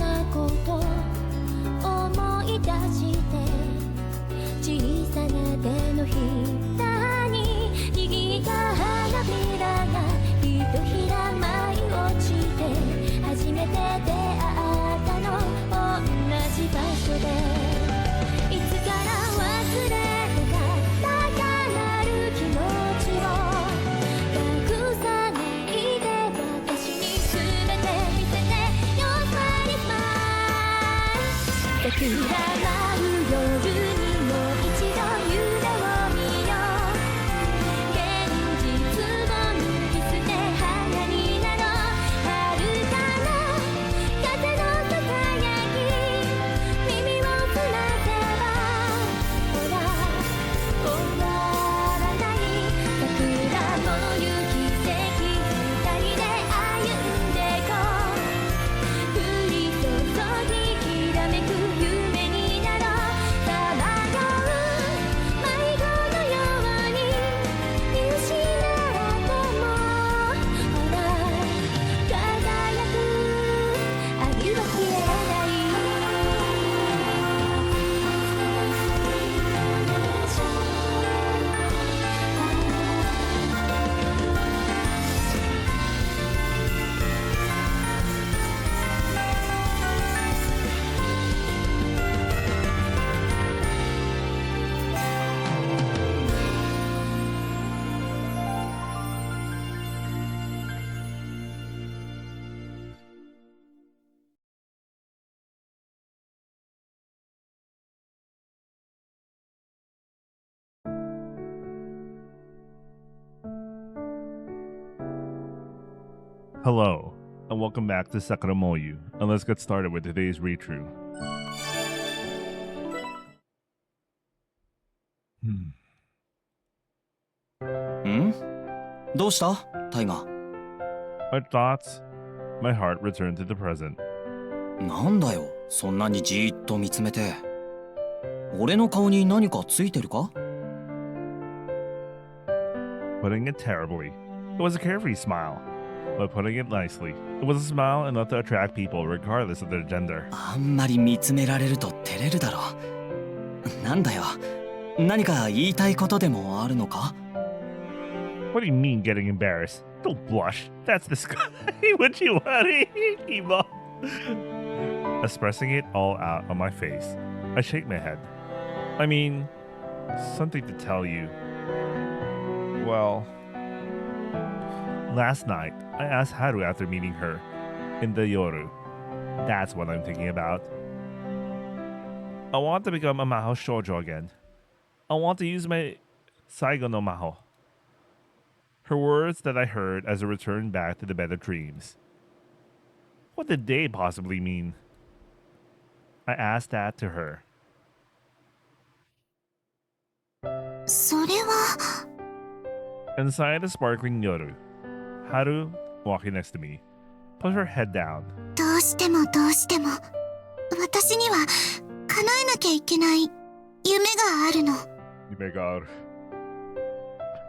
なこと思い出して小さな手のひらに握った花びらがひとひら舞い落ちて初めて出会ったの同じ場所でいつから忘れてた高鳴る気持ちを隠さないで私に全て見せて Your smile is mine 桜舞う夜にもう一度夢を見よう現実を脱ぎ捨て花になろう遥かな風のささやき耳を澄ませばほら終わらない桜も行き季節二人で歩んでこう降り注ぎきらめく夢になろうさまよう迷子のように見失ってもほら輝く愛は消えない Hello, and welcome back to Sakuramoyu, and let's get started with today's read-through. どうしたタイガ My thoughts, my heart returned to the present. なんだよそんなにじーっと見つめて俺の顔に何かついてるか Putting it terribly, it was a carefree smile. But putting it nicely, it was a smile enough to attract people regardless of their gender. あんまり見つめられると照れるだろなんだよ何か言いたいことでもあるのか What do you mean getting embarrassed? Don't blush. That's disgusting. What you want, Emo? Expressing it all out on my face, I shake my head. I mean, something to tell you. Well, last night, I asked Haru after meeting her in the Yoru. That's what I'm thinking about. I want to become a Maho Shoujo again. I want to use my Saigo no Maho. Her words that I heard as I returned back to the bed of dreams. What did they possibly mean? I asked that to her. それは Inside the sparkling Yoru, Haru, walking next to me, put her head down. どうしても私には叶えなきゃいけない夢があるの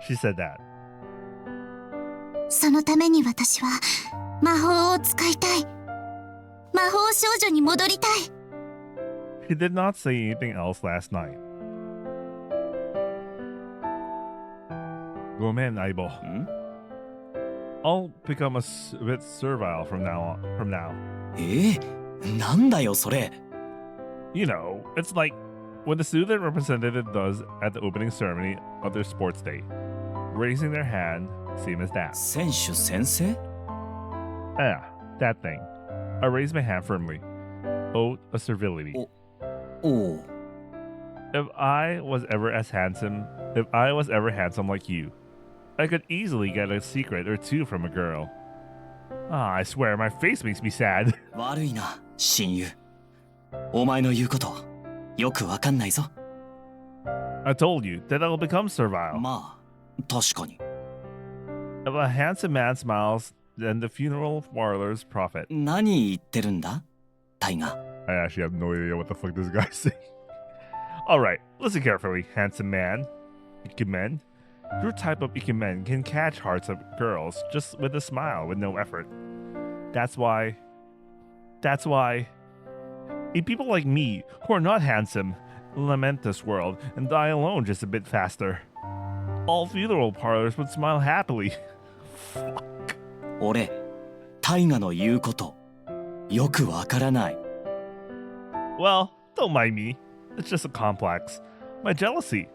She said that. そのために私は魔法を使いたい魔法少女に戻りたい He did not say anything else last night. ごめん、相棒. I'll become a bit servile from now. なんだよそれ You know, it's like what the student representative does at the opening ceremony of their sports day. Raising their hand, same as that. 選手宣誓 Yeah, that thing. I raised my hand firmly. Oath of servility. おう If I was ever handsome like you, I could easily get a secret or two from a girl. Ah, I swear my face makes me sad. 悪いな親友お前の言うことよくわかんないぞ I told you that I'll become servile. まあ確かに If a handsome man smiles, then the funeral parlors profit. 何言ってるんだタイガ I actually have no idea what the fuck this guy's saying. Alright, listen carefully, handsome man. Ikemen. Your type of Ikemen can catch hearts of girls just with a smile with no effort. That's why A people like me, who are not handsome, lament this world and die alone just a bit faster. All funeral parlors would smile happily. 俺大河の言うことよくわからない。 Well, don't mind me. It's just a complex. My jealousy.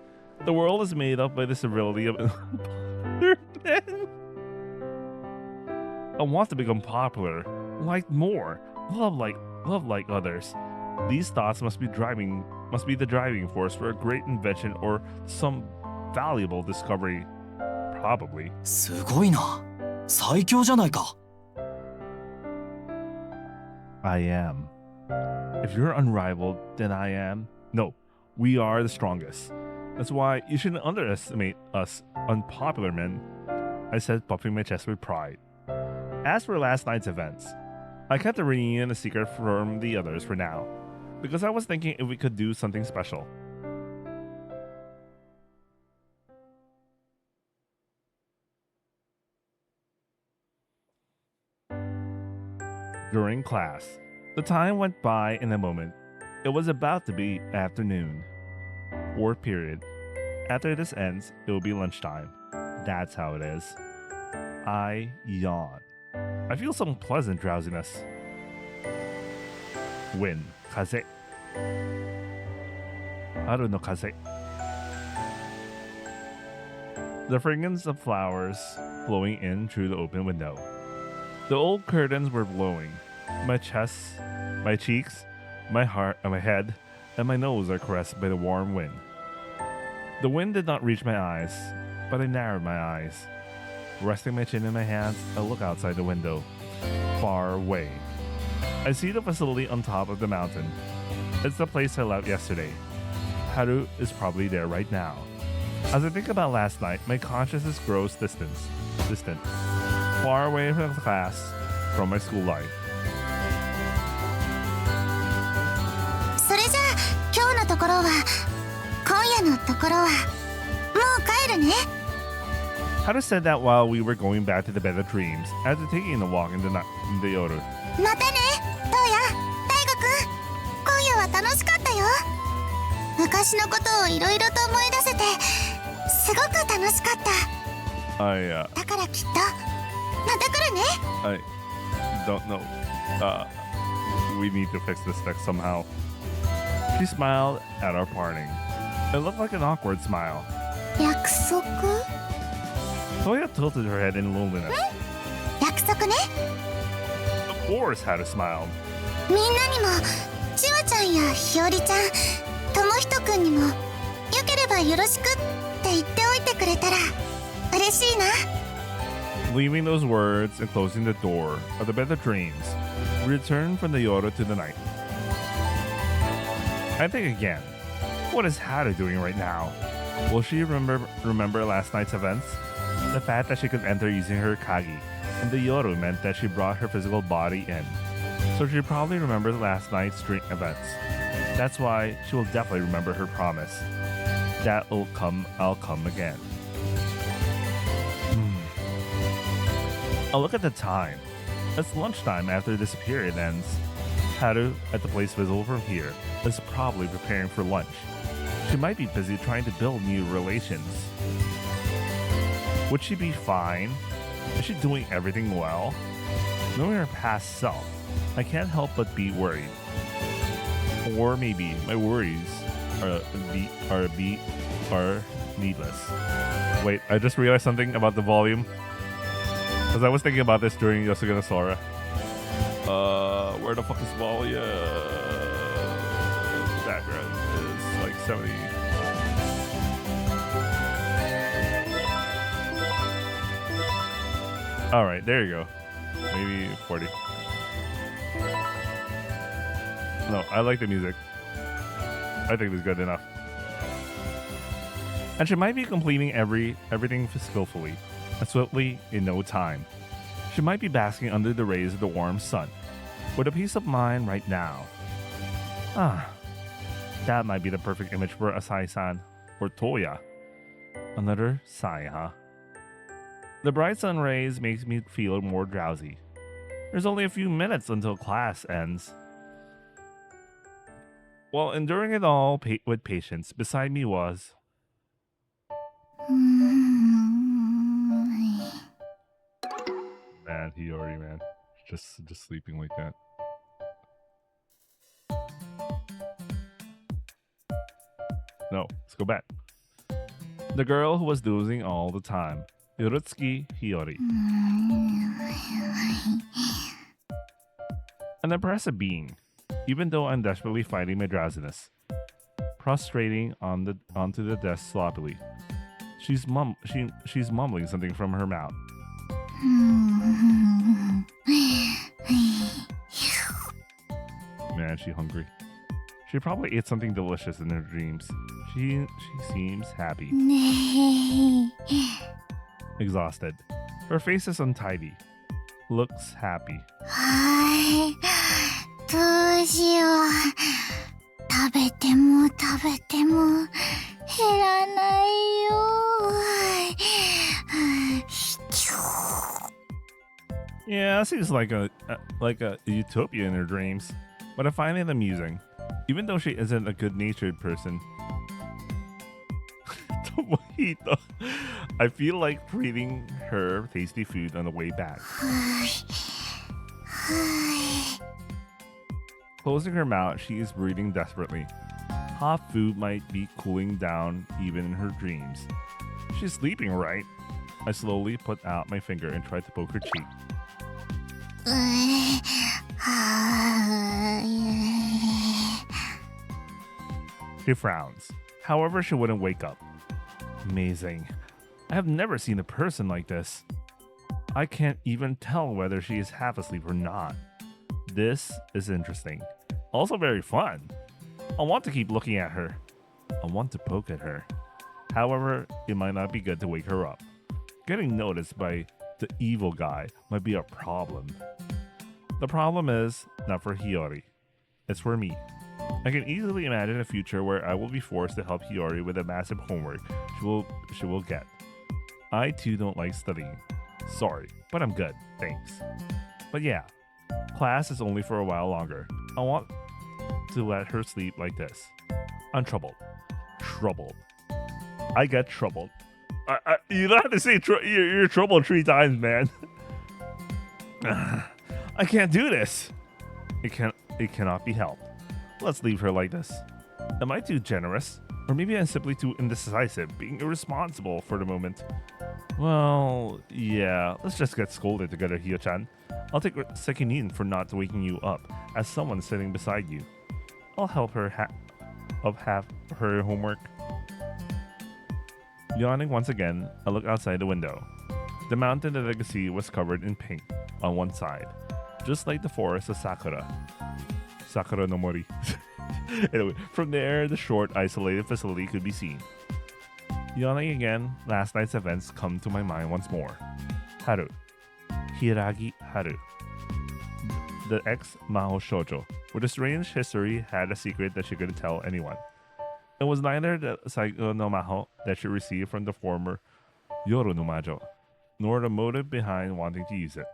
The world is made up by the civility of men. I want to become popular, liked more, loved like others. These thoughts must be the driving force for a great invention or some valuable discovery. Probably. すごいな。最強じゃないか。 I am. If you're unrivaled, then I am. No, we are the strongest. That's why you shouldn't underestimate us unpopular men, I said, puffing my chest with pride. As for last night's events, I kept the reunion a secret from the others for now, because I was thinking if we could do something special. During class, the time went by in a moment. It was about to be afternoon. Fourth period. After this ends, it will be lunchtime. That's how it is. I yawn. I feel some pleasant drowsiness. Wind, kaze. Haru no kaze. The fragrance of flowers blowing in through the open window. The old curtains were blowing. My chest, my cheeks, my heart, and my head, and my nose are caressed by the warm wind. The wind did not reach my eyes, but I narrowed my eyes. Resting my chin in my hands, I look outside the window. Far away. I see the facility on top of the mountain. It's the place I left yesterday. Haru is probably there right now. As I think about last night, my consciousness grows distant. Far away from the class, from my school life. それじゃあ今日のところは今夜のところはもう帰るね。 Haru said that while we were going back to the bed of dreams after taking a walk in the yoru. またね、どうや、大吾くん。今夜は楽しかったよ。昔のことをいろいろと思い出せて、すごく楽しかった。だからきっとまた来るね。I don't know. We need to fix this text somehow. She smiled at our parting. It looked like an awkward smile. 約束？ Toya tilted her head in loneliness. 約束ね。 Of course, Haru smiled. みんなにも、ちわちゃんやひよりちゃん、ともひとくんにも、よければよろしくって言っておいてくれたら嬉しいな。 Leaving those words and closing the door of the bed of dreams, we returned from the Yoru to the night. I think again, what is Haru doing right now? Will she remember last night's events? The fact that she could enter using her kagi and the Yoru meant that she brought her physical body in. So she probably remembers last night's drink events. That's why she will definitely remember her promise. I'll come again. I'll look at the time. It's lunchtime after this period ends. Haru, at the place visible from here, is probably preparing for lunch. She might be busy trying to build new relations. Would she be fine? Is she doing everything well? Knowing her past self, I can't help but be worried. Or maybe my worries are needless. Wait, I just realized something about the volume. Because I was thinking about this during Yosuga no Sora. Where the fuck is volume? Background is like 70. Alright, there you go. Maybe 40. No, I like the music. I think it's good enough. And she might be completing everything skillfully and swiftly in no time. She might be basking under the rays of the warm sun with a peace of mind right now. That might be the perfect image for Asai-san or Toya. Another sigh, huh? The bright sun rays makes me feel more drowsy. There's only a few minutes until class ends. While enduring it all with patience, beside me was. Man, Hiyori, man. Just sleeping like that. No, let's go back. The girl who was dozing all the time. Yorutsuki Hiyori. An impressive being, even though I'm desperately fighting my drowsiness. Prostrating onto the desk sloppily. She's mumbling something from her mouth. Man, she hungry. She probably ate something delicious in her dreams. She seems happy. Exhausted. Her face is untidy. Looks happy. どうしよう。食べても食べても減らないよ。Yeah, seems like a utopia in her dreams, but I find it amusing, even though she isn't a good-natured person. Tomohito. I feel like treating her tasty food on the way back. Closing her mouth, she is breathing desperately. Hot food might be cooling down even in her dreams. She's sleeping, right? I slowly put out my finger and tried to poke her cheek. She frowns. However, she wouldn't wake up. Amazing. I have never seen a person like this. I can't even tell whether she is half asleep or not. This is interesting. Also very fun. I want to keep looking at her. I want to poke at her. However, it might not be good to wake her up. Getting noticed by the evil guy might be a problem. The problem is not for Hiyori. It's for me. I can easily imagine a future where I will be forced to help Hiyori with the massive homework she will get. I too don't like studying. Sorry, but I'm good, thanks. But yeah, class is only for a while longer. I want to let her sleep like this. I'm troubled. Troubled. I get troubled. You don't have to say you're troubled 3 times, man. I can't do this. It cannot be helped. Let's leave her like this. Am I too generous? Or maybe I'm simply too indecisive, being irresponsible for the moment. Well, yeah, let's just get scolded together, Hyo-chan. I'll take Sekinin for not waking you up, as someone sitting beside you. I'll help her have her homework. Yawning once again, I look outside the window. The mountain that I could see was covered in pink on one side, just like the forest of Sakura. Sakura no Mori. Anyway, from there, the short, isolated facility could be seen. Yawning again, last night's events come to my mind once more. Haru. Hiragi Haru. The ex-Maho Shoujo, with a strange history, had a secret that she couldn't tell anyone. It was neither the Saigo no Maho that she received from the former Yoru no Majo, nor the motive behind wanting to use it.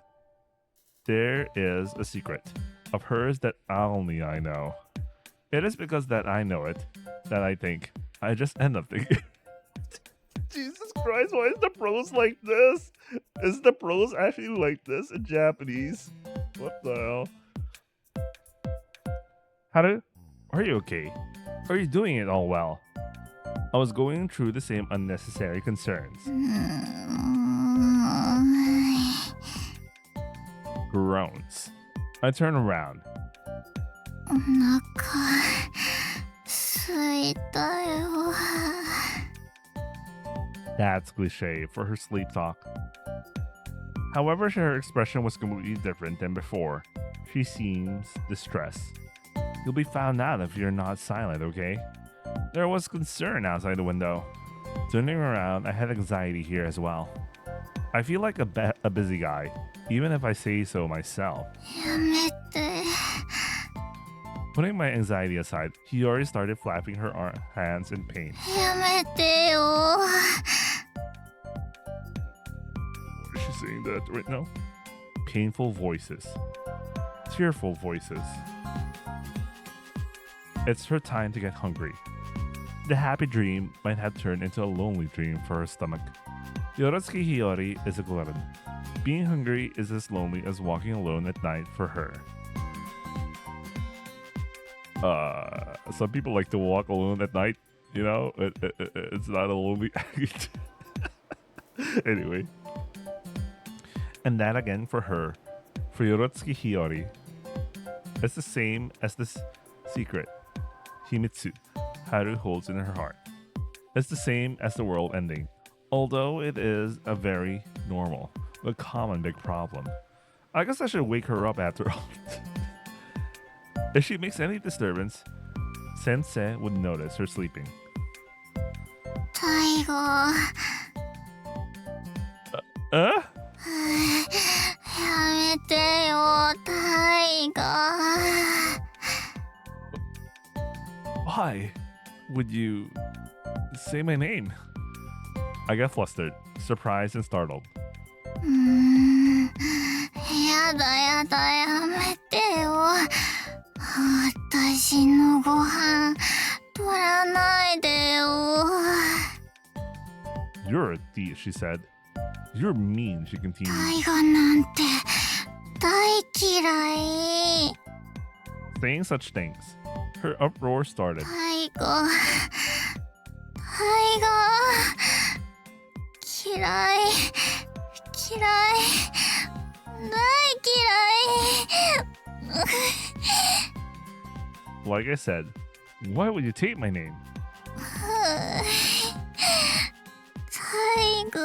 There is a secret of hers that only I know. It is because that I know it that I think. I just end up thinking. Jesus Christ, why is the prose like this? Is the prose actually like this in Japanese? What the hell? Haru, are you okay? Are you doing it all well? I was going through the same unnecessary concerns. Groans. I turn around. お腹すいたよ。 That's cliche for her sleep talk. However, her expression was completely different than before. She seems distressed. You'll be found out if you're not silent, okay? There was concern outside the window. Turning around, I had anxiety here as well. I feel like a busy guy, even if I say so myself. やめて。 Putting my anxiety aside, Hiyori started flapping her hands in pain. やめてよ。 Is she saying that right now? Painful voices. Tearful voices. It's her time to get hungry. The happy dream might have turned into a lonely dream for her stomach. Yorotsuki Hiyori is a glutton. Being hungry is as lonely as walking alone at night for her. Some people like to walk alone at night. You know, it's not a lonely act. Anyway. And that again for her, for Yorotsuki Hiyori, it's the same as this secret Himitsu Haru holds in her heart. It's the same as the world ending, although it is a very normal but common big problem. I guess I should wake her up after all. If she makes any disturbance, Sensei would notice her sleeping. タイゴ Uh? やめてよタイゴ Why would you say my name? I get flustered, surprised, and startled. やだやだやめてよ私のご飯取らないでよ You're a thief, she said. You're mean, she continued. タイゴなんて大嫌い Saying such things, her uproar started. タイゴタイゴ嫌い嫌い大嫌い Like I said, why would you take my name? タイゴ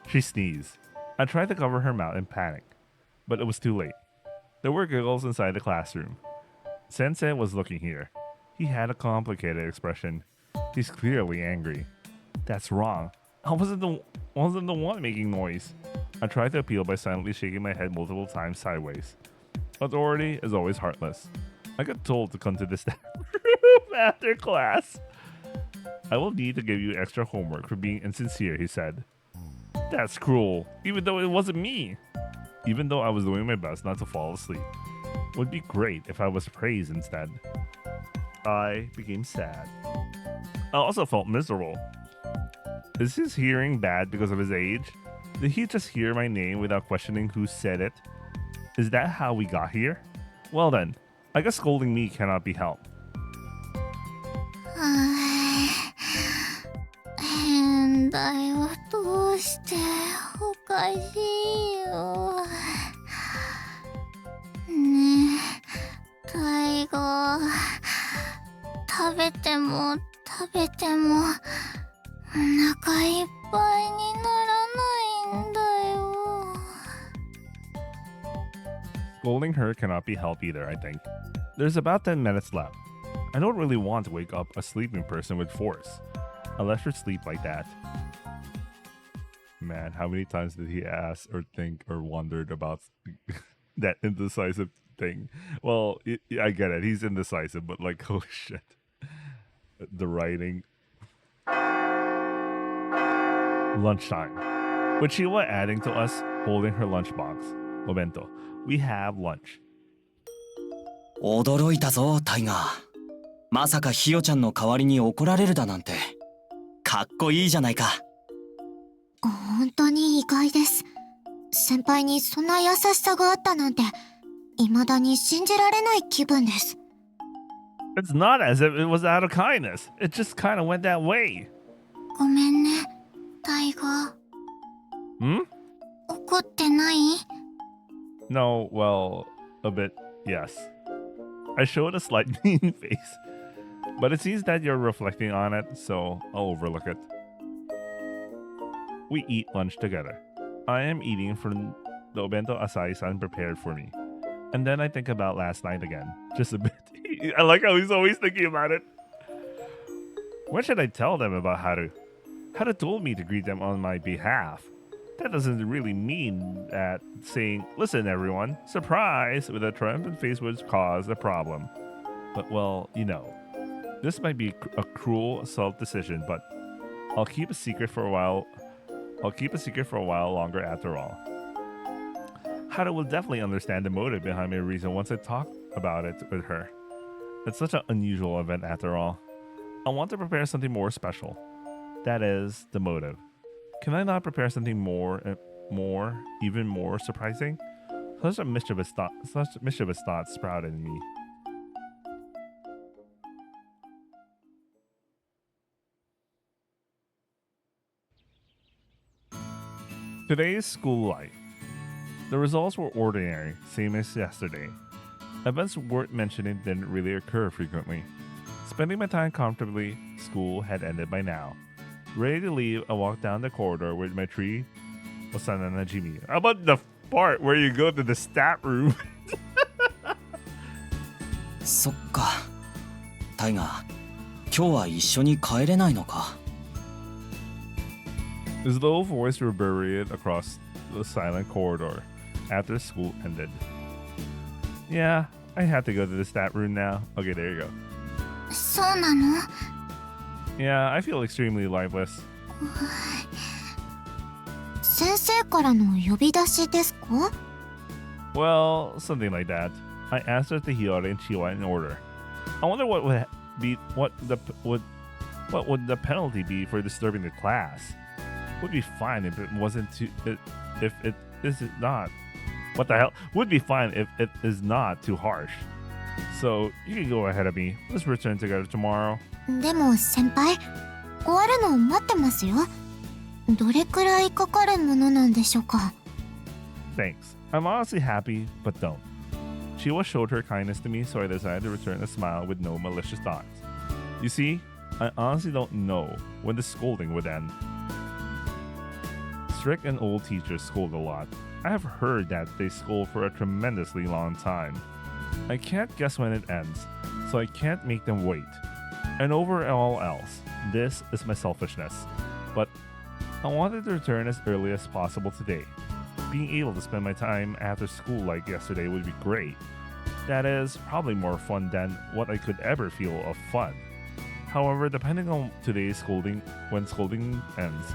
She sneezed. I tried to cover her mouth in panic, but it was too late. There were giggles inside the classroom. Sensei was looking here. He had a complicated expression. He's clearly angry. That's wrong. I wasn't the one making noise. I tried to appeal by silently shaking my head multiple times sideways. Authority is always heartless. I got told to come to this room after class. I will need to give you extra homework for being insincere, he said. That's cruel, even though it wasn't me. Even though I was doing my best not to fall asleep. Would be great if I was praised instead. I became sad. I also felt miserable. Is his hearing bad because of his age? Did he just hear my name without questioning who said it? Is that how we got here? Well then, I guess scolding me cannot be helped. 変だよどうしておかしいよねえタイゴ食べても食べてもお腹いっぱいにならないんだよ Scolding her cannot be helped either, I think. There's about 10 minutes left. I don't really want to wake up a sleeping person with force. I let her sleep like that. Man, how many times did he ask or think or wondered about that indecisive thing? Well, I get it. He's indecisive, but like, holy shit. The writing. Lunchtime. With Sheila adding to us, holding her lunchbox. Momento. We have lunch. 驚いたぞタイガー。まさかひよちゃんの代わりに怒られるだなんて。かっこいいじゃないか。本当に意外です。先輩にそんな優しさがあったなんて、未だに信じられない気分です。It's not as if it was out of kindness. It just kind of went that way. ごめんね、タイガー。Hmm? 怒ってない？ No, well, a bit, yes. I showed a slight mean face. But it seems that you're reflecting on it, so I'll overlook it. We eat lunch together. I am eating from the obento Asai-san prepared for me. And then I think about last night again. Just a bit. I like how he's always thinking about it. When should I tell them about Haru? Haru told me to greet them on my behalf. That doesn't really mean that saying, listen everyone, surprise, with a triumphant face would cause a problem. But well, you know. This might be a cruel self-decision, but I'll keep a secret for a while. I'll keep a secret for a while longer after all. Hana will definitely understand the motive behind my reason once I talk about it with her. It's such an unusual event after all. I want to prepare something more special. That is, the motive. Can I not prepare something even more surprising? Such mischievous thoughts sprouted in me. Today's school life. The results were ordinary, same as yesterday. Events worth mentioning didn't really occur frequently. Spending my time comfortably, school had ended by now. Ready to leave, I walked down the corridor with my tree Osana Najimi. How about the part where you go to the stat room? そっか。タイガー、今日は一緒に帰れないのか。His low voice reverberated across the silent corridor after school ended. Yeah, I have to go to the stat room now. Okay, there you go. そうなの？ Yeah, I feel extremely lifeless. 先生からの呼び出しですか？ Well, something like that. I answered to Hiyori and Chiwa in order. I wonder what would the penalty be for disturbing the class. Would be fine if it wasn't too if it is not. What the hell? Would be fine if it is not too harsh. So you can go ahead of me. Let's return together tomorrow. でも先輩、終わるのを待ってますよ。どれくらいかかるものなんでしょうか？ Thanks. I'm honestly happy, but don't. Chiwa showed her kindness to me, so I decided to return a smile with no malicious thoughts. You see, I honestly don't know when the scolding would end. Strict and old teachers scold a lot. I have heard that they scold for a tremendously long time. I can't guess when it ends, so I can't make them wait. And over all else, this is my selfishness. But I wanted to return as early as possible today. Being able to spend my time after school like yesterday would be great. That is, probably more fun than what I could ever feel of fun. However, depending on today's scolding, when scolding ends,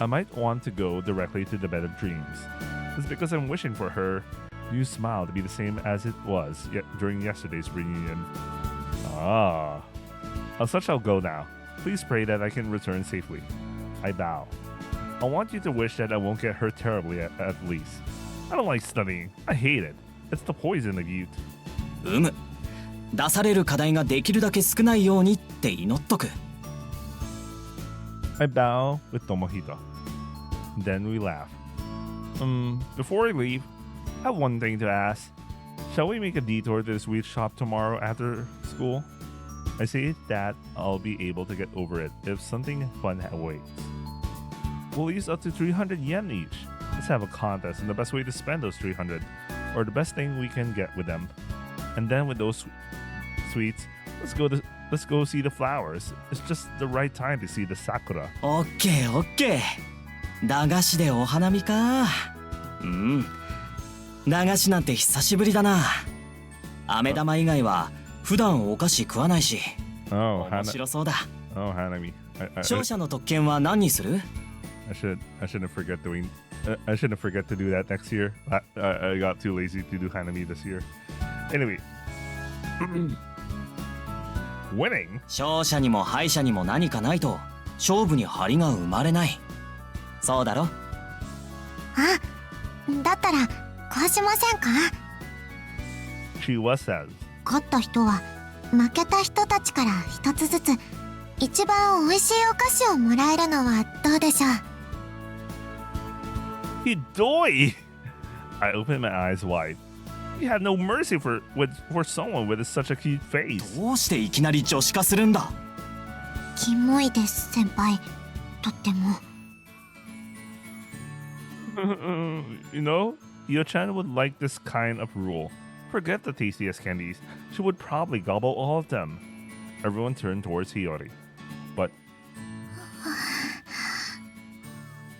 I might want to go directly to the bed of dreams. It's because I'm wishing for her new smile to be the same as it was during yesterday's reunion. Ah. As such, I'll go now. Please pray that I can return safely. I bow. I want you to wish that I won't get hurt terribly at least. I don't like studying. I hate it. It's the poison of youth. 出される課題ができるだけ少ないようにって祈っとく。I bow with Tomohito. Then we laugh. Before we leave, I have one thing to ask. Shall we make a detour to the sweet shop tomorrow after school? I say that I'll be able to get over it if something fun awaits. We'll use up to 300 yen each. Let's have a contest and the best way to spend those 300, or the best thing we can get with them. And then with those sweets, let's go see the flowers. It's just the right time to see the sakura. オッケーオッケー。駄菓子でお花見か。駄菓子なんて久しぶりだな。飴玉以外は普段お菓子食わないし。面白そうだ。Oh, Hanami. 勝者の特権は何にする？ I shouldn't forget to do that next year. I got too lazy to do Hanami this year. Anyway. Winning? 勝者にも敗者にも何かないと勝負に張りが生まれない。そうだろ？あ、だったらこうしませんか？ Chiwa says. 勝った人は負けた人たちから一つずつ一番美味しいお菓子をもらえるのはどうでしょう？ Hidoi! I opened my eyes wide. You have no mercy for someone with such a cute face. どうしていきなり女子化するんだ？キモいです先輩。とっても。You know, Yo-chan would like this kind of rule. Forget the tastiest candies. She would probably gobble all of them. Everyone turned towards Hiyori. But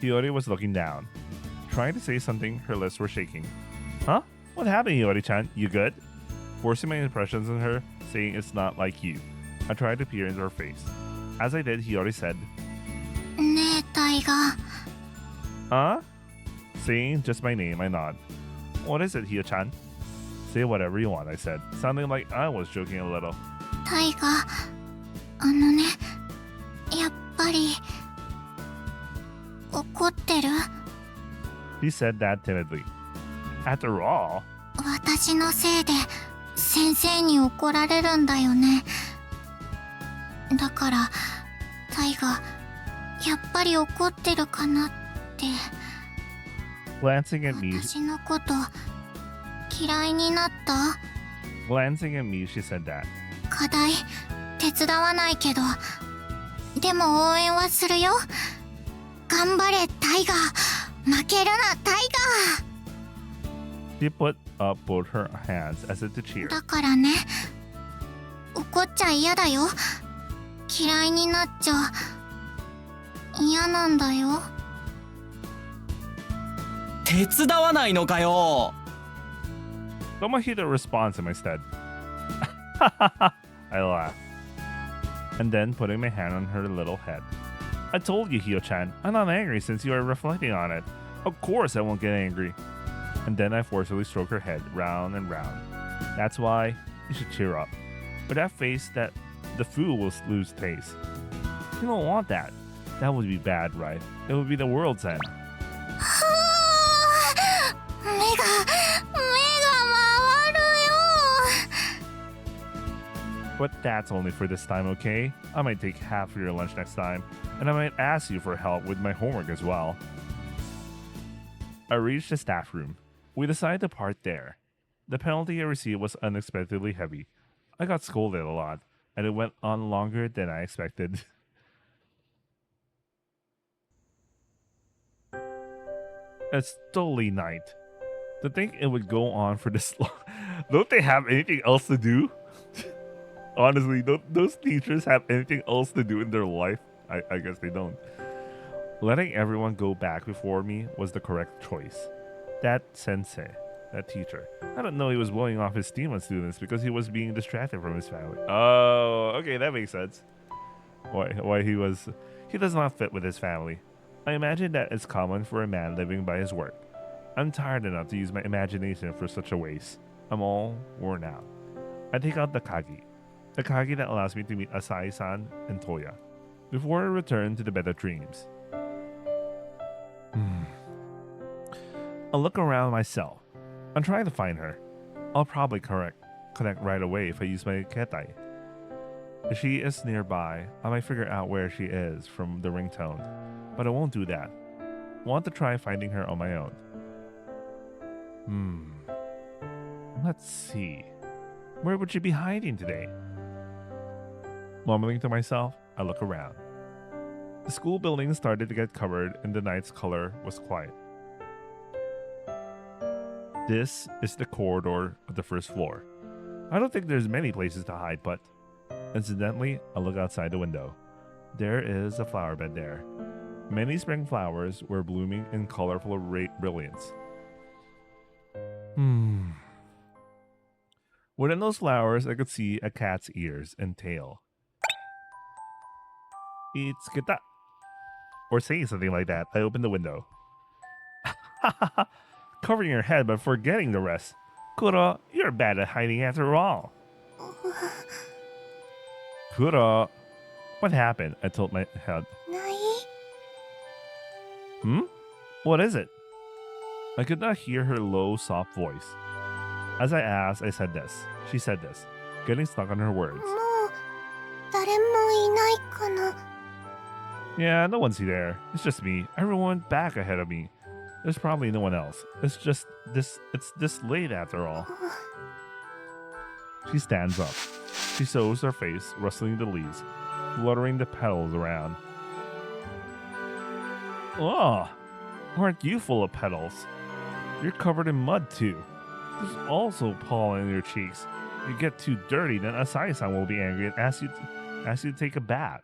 Hiyori was looking down. Trying to say something, her lips were shaking. Huh? What happened, Hiyori-chan? You good? Forcing my impressions on her, saying it's not like you. I tried to peer into her face. As I did, Hiyori said, ねえ、タイガー。 Huh? Saying just my name, I nod. What is it, Hio-chan? Say whatever you want, I said, sounding like I was joking a little. タイガ、あのね、やっぱり怒ってる？ He said that timidly. After all, 私のせいで先生に怒られるんだよね。だからタイガ、やっぱり怒ってるかなって。 glancing at me, 私のこと嫌いになった？ glancing at me, she said that. 課題手伝わないけど、でも応援はするよ。頑張れタイガー、負けるなタイ She put up both her hands as if to ガ cheer. ー。だからね、怒っちゃ嫌だよ。嫌いになっちゃ嫌なんだよ。手伝わないのかよ。 Tomohito responds in my stead. I laughed. And then putting my hand on her little head. I told you, Hio-chan, I'm not angry since you are reflecting on it. Of course I won't get angry. And then I forcefully stroked her head round and round. That's why you should cheer up. With that face, that the food will lose taste. You don't want that. That would be bad, right? It would be the world's end. 目が回るよ。 But that's only for this time, okay? I might take half of your lunch next time, and I might ask you for help with my homework as well. I reached the staff room. We decided to part there. The penalty I received was unexpectedly heavy. I got scolded a lot, and it went on longer than I expected. It's totally night. To think it would go on for this long. Don't they have anything else to do? Honestly, don't those teachers have anything else to do in their life? I guess they don't. Letting everyone go back before me was the correct choice. That sensei, that teacher, I don't know he was blowing off his steam on students because he was being distracted from his family. Oh, okay, that makes sense. Why he does not fit with his family. I imagine that it's common for a man living by his work. I'm tired enough to use my imagination for such a waste. I'm all worn out. I take out the kagi that allows me to meet Asai-san and Toya, before I return to the bed of dreams. I'll look around myself. I'm trying to find her. I'll probably connect right away if I use my ketai. If she is nearby, I might figure out where she is from the ringtone, but I won't do that. I want to try finding her on my own. Let's see. Where would she be hiding today? Mumbling to myself, I look around. The school building started to get covered and the night's color was quiet. This is the corridor of the first floor. I don't think there's many places to hide, but incidentally, I look outside the window. There is a flower bed there. Many spring flowers were blooming in colorful brilliance. Within those flowers, I could see a cat's ears and tail. It's kita. Or saying something like that, I opened the window. Covering your head but forgetting the rest. Kuro, you're bad at hiding after all. Kuro, what happened? I told my head. ない？ What is it? I could not hear her low, soft voice. As I asked, I said this. She said this, getting stuck on her words. もう誰もいないかな。 Yeah, no one's there. It's just me. Everyone back ahead of me. There's probably no one else. It's just this. It's this late after all. She stands up. She shows her face, rustling the leaves, fluttering the petals around. Oh, aren't you full of petals? You're covered in mud too. There's also pollen in your cheeks. If you get too dirty, then Asai-san will be angry and ask you to take a bath.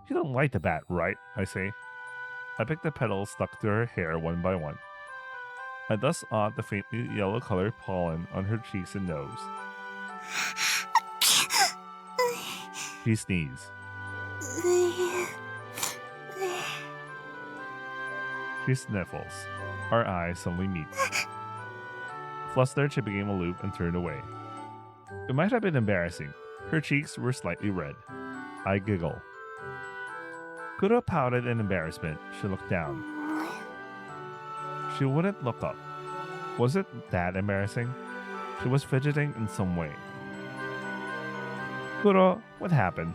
You don't like the bath, right? I say. I pick the petals stuck to her hair one by one. I thus off the faintly yellow-colored pollen on her cheeks and nose. She sneezed. She sniffles. Our eyes suddenly meet. Flustered, she became aloof and turned away. It might have been embarrassing. Her cheeks were slightly red. I giggled. Kuro pouted in embarrassment. She looked down. She wouldn't look up. Was it that embarrassing? She was fidgeting in some way. Kuro, what happened?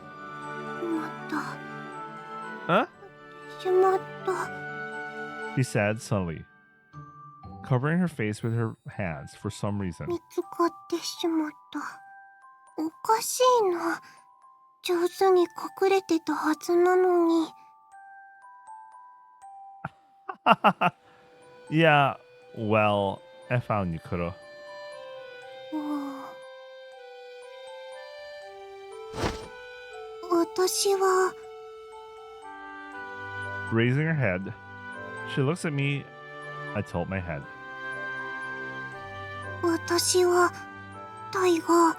しまった Huh? しまった She said suddenly, covering her face with her hands for some reason. 見つかってしまったおかしいな上手に隠れてたはずなのに Yeah, well, I found you, Kuro. 私は Raising her head, she looks at me. I tilt my head. 私はタイが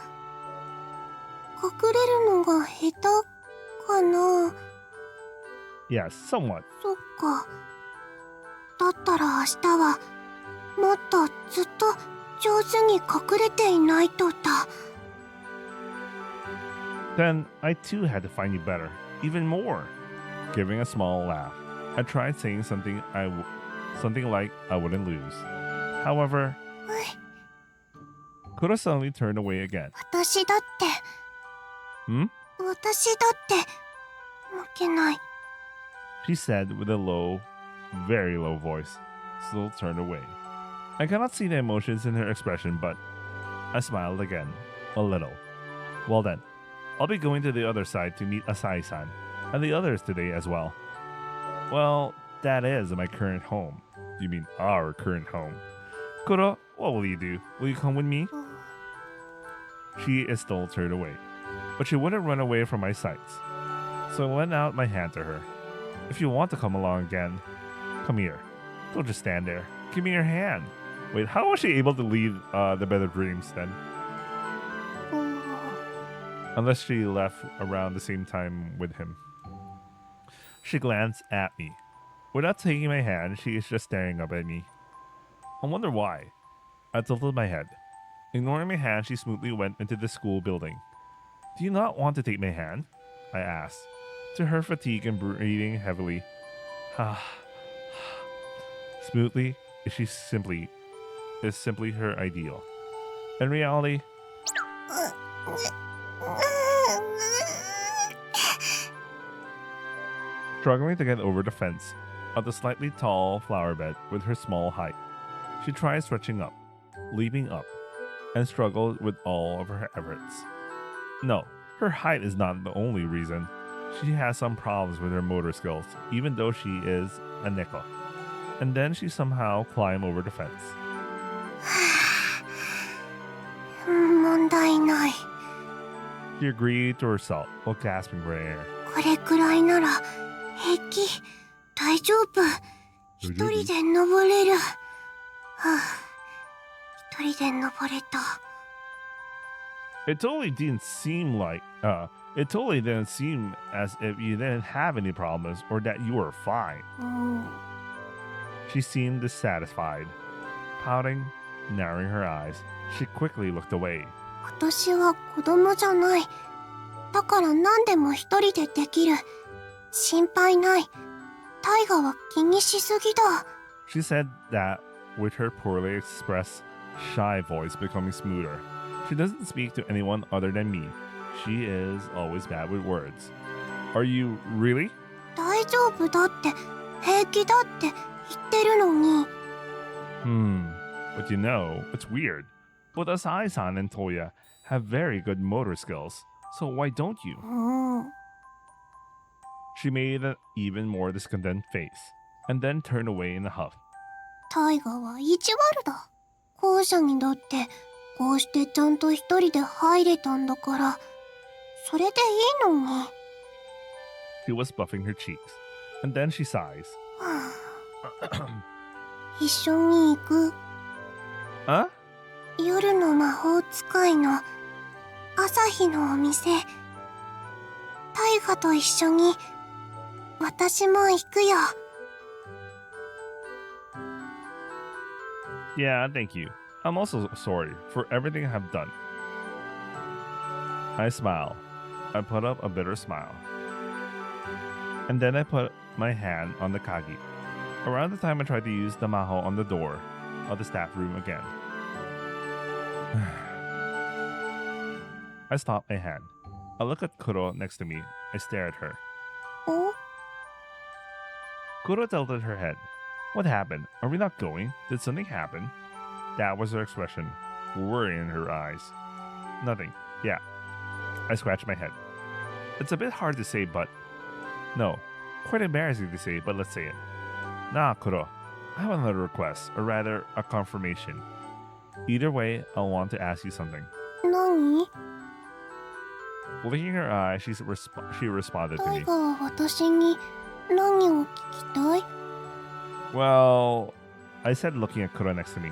隠れるのが下手かな Yes, somewhat. そっかだったら明日はもっとずっと上手に隠れていないとだ Then I too had to find you better, even more. Giving a small laugh, I tried saying something like I wouldn't lose. However, Kuro suddenly turned away again. 私だって Hmm? 私だって負けない She said with a low, very low voice, still turned away. I cannot see the emotions in her expression, but I smiled again, a little. Well then, I'll be going to the other side to meet Asai-san, and the others today as well. Well, that is my current home. You mean our current home. Kuro, what will you do? Will you come with me? She is still turned away, but she wouldn't run away from my sights. So I lent out my hand to her. If you want to come along again, come here. Don't just stand there. Give me your hand. Wait, how was she able to lead the Better Dreams then? Unless she left around the same time with him. She glanced at me. Without taking my hand, she is just staring up at me. I wonder why. I tilted my head. Ignoring my hand, she smoothly went into the school building. Do you not want to take my hand? I asked. To her fatigue and breathing heavily. Smoothly is simply her ideal. In reality, struggling to get over the fence of the slightly tall flower bed with her small height, she tried stretching up, leaping up, and struggled with all of her efforts. No, her height is not the only reason. She has some problems with her motor skills, even though she is a nickel. And then she somehow climbed over the fence. 問題ない She agreed to herself while gasping for air. これくらいなら平気大丈夫一人で登れるはあ一人で登れた It totally didn't seem as if you didn't have any problems or that you were fine. うん She seemed dissatisfied. Pouting, narrowing her eyes, she quickly looked away. 私は子供じゃないだから何でも一人でできる心配ない大河は気にしすぎだ She said that with her poorly expressed, shy voice becoming smoother. She doesn't speak to anyone other than me. She is always bad with words. Are you really? 大丈夫だって平気だって言ってるのに But you know, it's weird. Both Asai-san and Toya have very good motor skills, so why don't you? うん She made an even more discontent face, and then turned away in a huff. 大河は意地悪だ校舎にだってこうしてちゃんと一人で入れたんだからそれでいいのに She was buffing her cheeks, and then she sighs. 一緒に行く Huh? 夜の魔法使いの朝日のお店大河と一緒に私も行くよ Yeah, thank you. I'm also sorry for everything I have done. I smile. I put up a bitter smile. And then I put my hand on the kagi. Around the time I tried to use the maho on the door of the staff room again. I stop my hand. I look at Kuro next to me. I stare at her. Oh? Kuro tilted her head. What happened? Are we not going? Did something happen? That was her expression. Worry in her eyes. Nothing. Yeah. I scratched my head. It's a bit hard to say, but... No. Quite embarrassing to say, but let's say it. Nah, Kuro. I have another request, or rather, a confirmation. Either way, I want to ask you something. 何？ Blinking her eye, she responded to タイ me. ガは私に何を聞きたい？ Well, I said looking at Kuro next to me.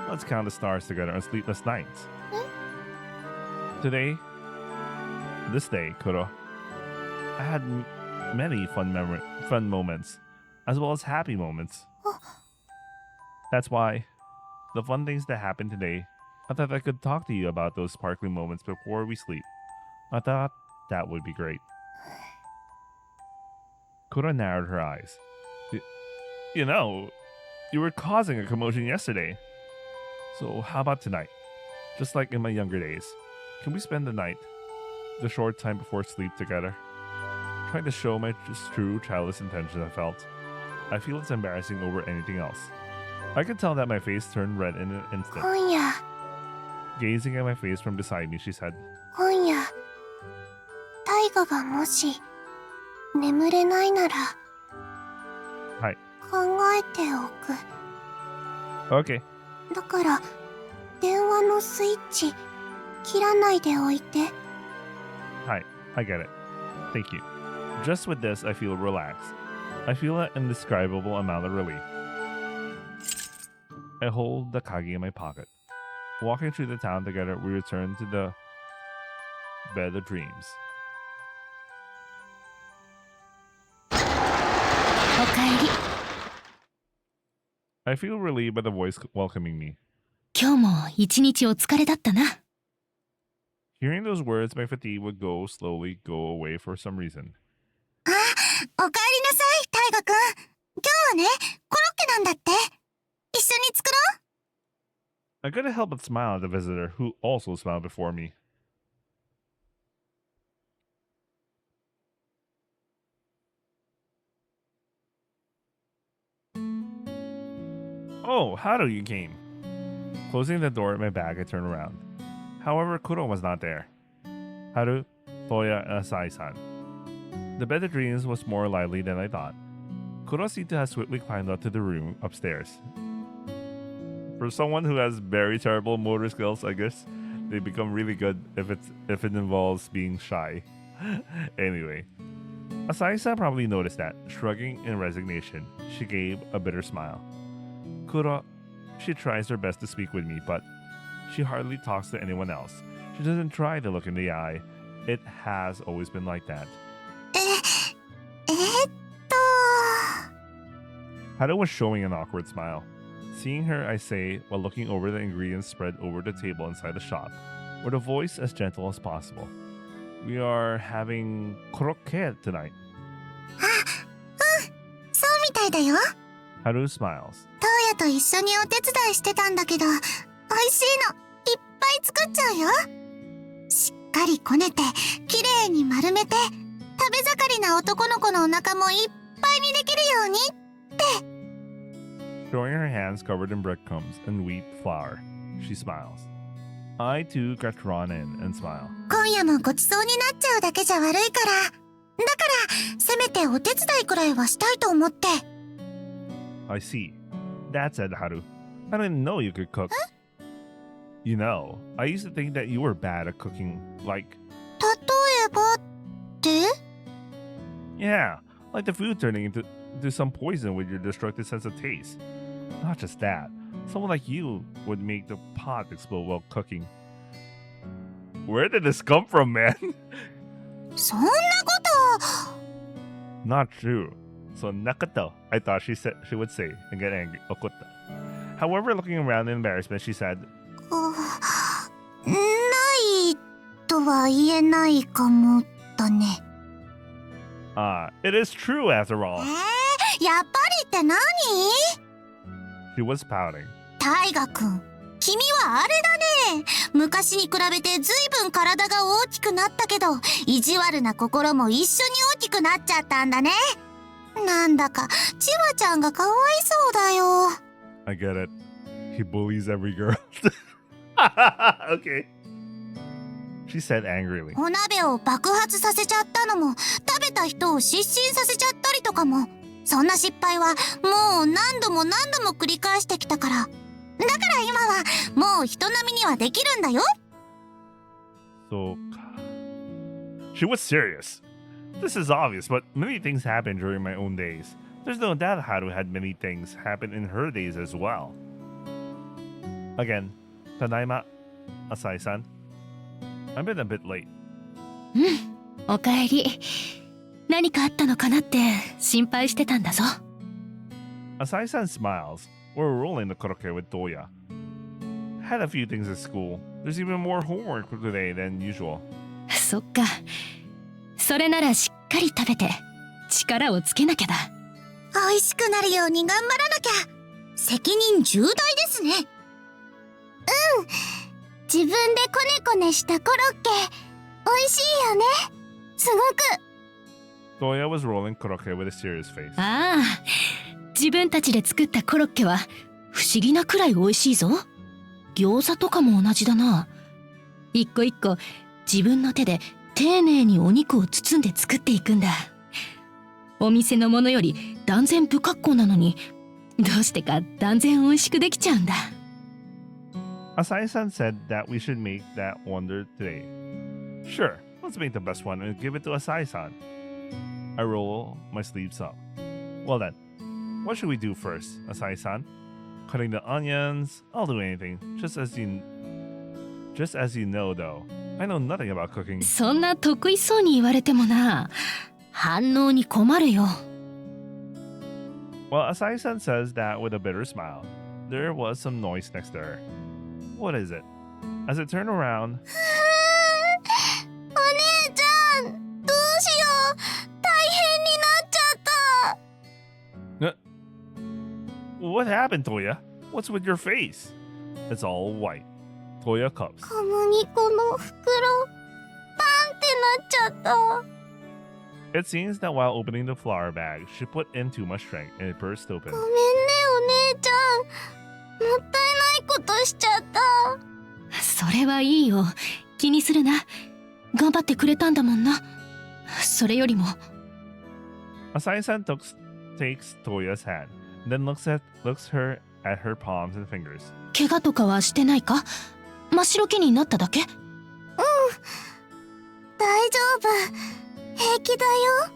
Let's count the stars together on sleepless nights. This day, Kuro, I had many fun moments, as well as happy moments. That's why, the fun things that happened today, I thought I could talk to you about those sparkling moments before we sleep. I thought that would be great. Kuro narrowed her eyes. You know, you were causing a commotion yesterday. So how about tonight? Just like in my younger days, can we spend the night, the short time before sleep together? Trying to show my true childish intentions I felt. I feel it's embarrassing over anything else. I could tell that my face turned red in an instant. 今夜、 Gazing at my face from beside me, she said, 今夜、タイガがもし眠れないなら、はい。考えておく。 Okay. だから電話のスイッチ切らないでおいて。 Hi, I get it. Thank you. Just with this, I feel relaxed. I feel an indescribable amount of relief. I hold the kagi in my pocket. Walking through the town together, we return to the bed of dreams. おかえり。 I feel relieved by the voice welcoming me. 今日も一日お疲れだったな。 Hearing those words, my fatigue would slowly go away for some reason. あ、おかえりなさい、タイガくん。今日はね、コロッケなんだって。一緒に作ろう。 I couldn't help but smile at the visitor, who also smiled before me. Oh, Haru, you came. Closing the door at my back, I turned around. However, Kuro was not there. Haru, Toya, and Asai-san. The bed of dreams was more lively than I thought. Kuro seemed to have swiftly climbed up to the room upstairs. For someone who has very terrible motor skills, I guess they become really good if it involves being shy. Anyway, Asai-san probably noticed that. Shrugging in resignation, she gave a bitter smile. Kuro, she tries her best to speak with me, but she hardly talks to anyone else. She doesn't try to look in the eye. It has always been like that. Haru was showing an awkward smile. Seeing her, I say, while looking over the ingredients spread over the table inside the shop, with a voice as gentle as possible. We are having korokke tonight. そうみたいだよ。 Haru smiles. トウヤと一緒にお手伝いしてたんだけど、美味しいのいっぱい作っちゃうよ。しっかりこねて、きれいに丸めて、食べ盛りな男の子のお腹もいっぱいにできるようにって。 Showing her hands covered in breadcrumbs and wheat flour, she smiles. I too got drawn in and smile. 今夜もごちそうになっちゃうだけじゃ悪いから。だから、せめてお手伝いくらいはしたいと思って。 I see. That said, Haru, I didn't know you could cook. You know, I used to think that you were bad at cooking, like... 例えばって？ Yeah, like the food turning into some poison with your destructive sense of taste. Not just that, someone like you would make the pot explode while cooking. Where did this come from, man? そんなこと。 Not true. So nakato, I thought she would say and get angry. Okutta. However, looking around in embarrassment, she said, ないとは言えないかもだね。It is true after all. やっぱりって何？ She was pouting. タイガくん、君はあれだね。昔に比べてずいぶん体が大きくなったけど、意地悪な心も一緒に大きくなっちゃったんだね。なんだかチワちゃんがかわいそうだよ。I get it. He bullies every girl. Okay. She said angrily. お鍋を爆発させちゃったのも、食べた人を失神させちゃったりとかも、そんな失敗はもう何度も何度も繰り返してきたから。だから今はもう人並みにはできるんだよ。So, she was serious. This is obvious, but many things happened during my own days. There's no doubt Haru had many things happen in her days as well. Again, Tadaima, Asai-san. I've been a bit late. おかえり。何かあったのかなって心配してたんだぞ。Asai-san smiles. We're rolling the karaoke with Toya. Had a few things at school. There's even more homework today than usual. そっか。それならしっかり食べて力をつけなきゃだ。美味しくなるように頑張らなきゃ。責任重大ですね。自分でコネコネしたコロッケ美味しいよね。すごく。Toya was rolling karaoke with a serious face. ああ、自分たちで作ったコロッケは不思議なくらい美味しいぞ。餃子とかも同じだな。一個一個自分の手で丁寧にお肉を包んで作っていくんだ。お店のものより断然不格好なのに、どうしてか断然美味しくできちゃうんだ。Asai-san said that we should make that wonder today. Sure, let's make the best one and give it to Asai-san. I roll my sleeves up. Well then, what should we do first, Asai-san? Cutting the onions? I'll do anything. Just as you know, though, I know nothing about cooking. そんな得意そうに言われてもな、反応に困るよ。Well, Asai-san says that with a bitter smile. There was some noise next to her. What is it? As I turn around, お姉ちゃん、どうしよう。大変になっちゃった。 what happened, Toya? What's with your face? It's all white. Toya cups. 小麦粉の袋、パンってなっちゃった。 It seems that while opening the flour bag, she put in too much strength and it burst open. ごめんね、お姉ちゃん。もったいないことしちゃった。それはいいよ。気にするな。頑張ってくれたんだもんな。それよりも。Asai-san takes Toya's hand, then looks her at her palms and fingers. 怪我とかはしてないか？真っ白けになっただけ？大丈夫。平気だよ。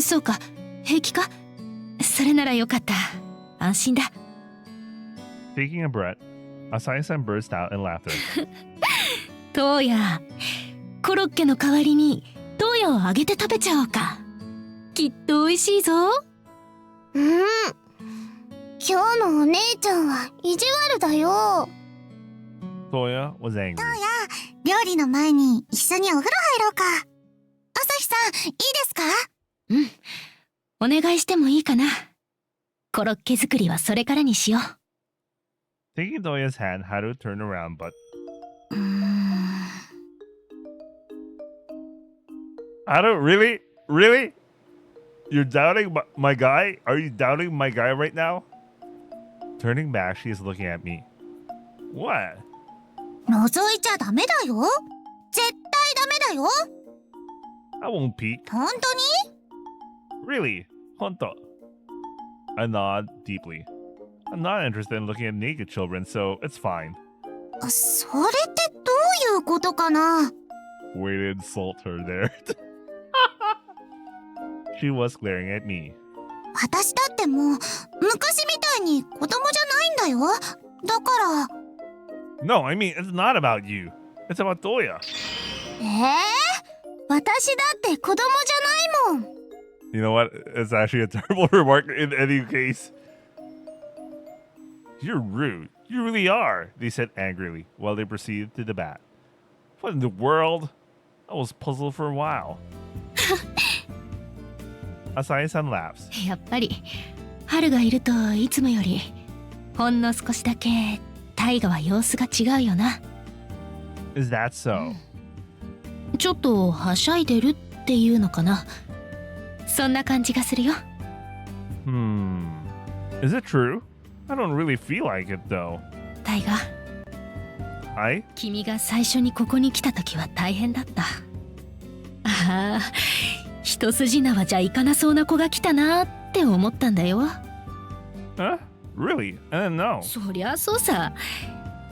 そうか、平気か？それならよかった。安心だ。Taking a breath, Asai-san burst out in laughter. トーヤ、コロッケの代わりにトーヤを揚げて食べちゃおうか。きっと美味しいぞ。今日のお姉ちゃんは意地悪だよ。 Toya was angry. 料理の前に一緒にお風呂入ろうか。朝日さん、いいですか？お願いしてもいいかな。コロッケ作りはそれからにしよう。Taking Toya's hand, Haru turned around, but... Haru, really? Really? You're doubting my guy? Are you doubting my guy right now? Turning back, she is looking at me. What? 覗いちゃダメだよ。絶対ダメだよ。I won't peek. 本当に？ Really? Honto. I nod deeply. I'm not interested in looking at naked children, so it's fine. それってどういうことかな？ Way to insult her there. She was glaring at me. 私だってもう昔みたいに子供じゃないんだよ。だから。No, I mean, it's not about you. It's about Toya. 私だって子供じゃないもん。You know what? It's actually a terrible remark in any case. You're rude. You really are, they said angrily while they proceeded to the bat. What in the world? I was puzzled for a while. Asahi-san laughs. やっぱり春がいるといつもよりほんの少しだけ大河は様子が違うよな。 Is that so? ちょっとはしゃいでるっていうのかな。そんな感じがするよ。 Is it true? I don't really feel like it though. 大河、 I? 君が最初にここに来た時は大変だった。ああ、一筋縄じゃいかなそうな子が来たなって思ったんだよ。 Huh? Really? I didn't know. そりゃそうさ。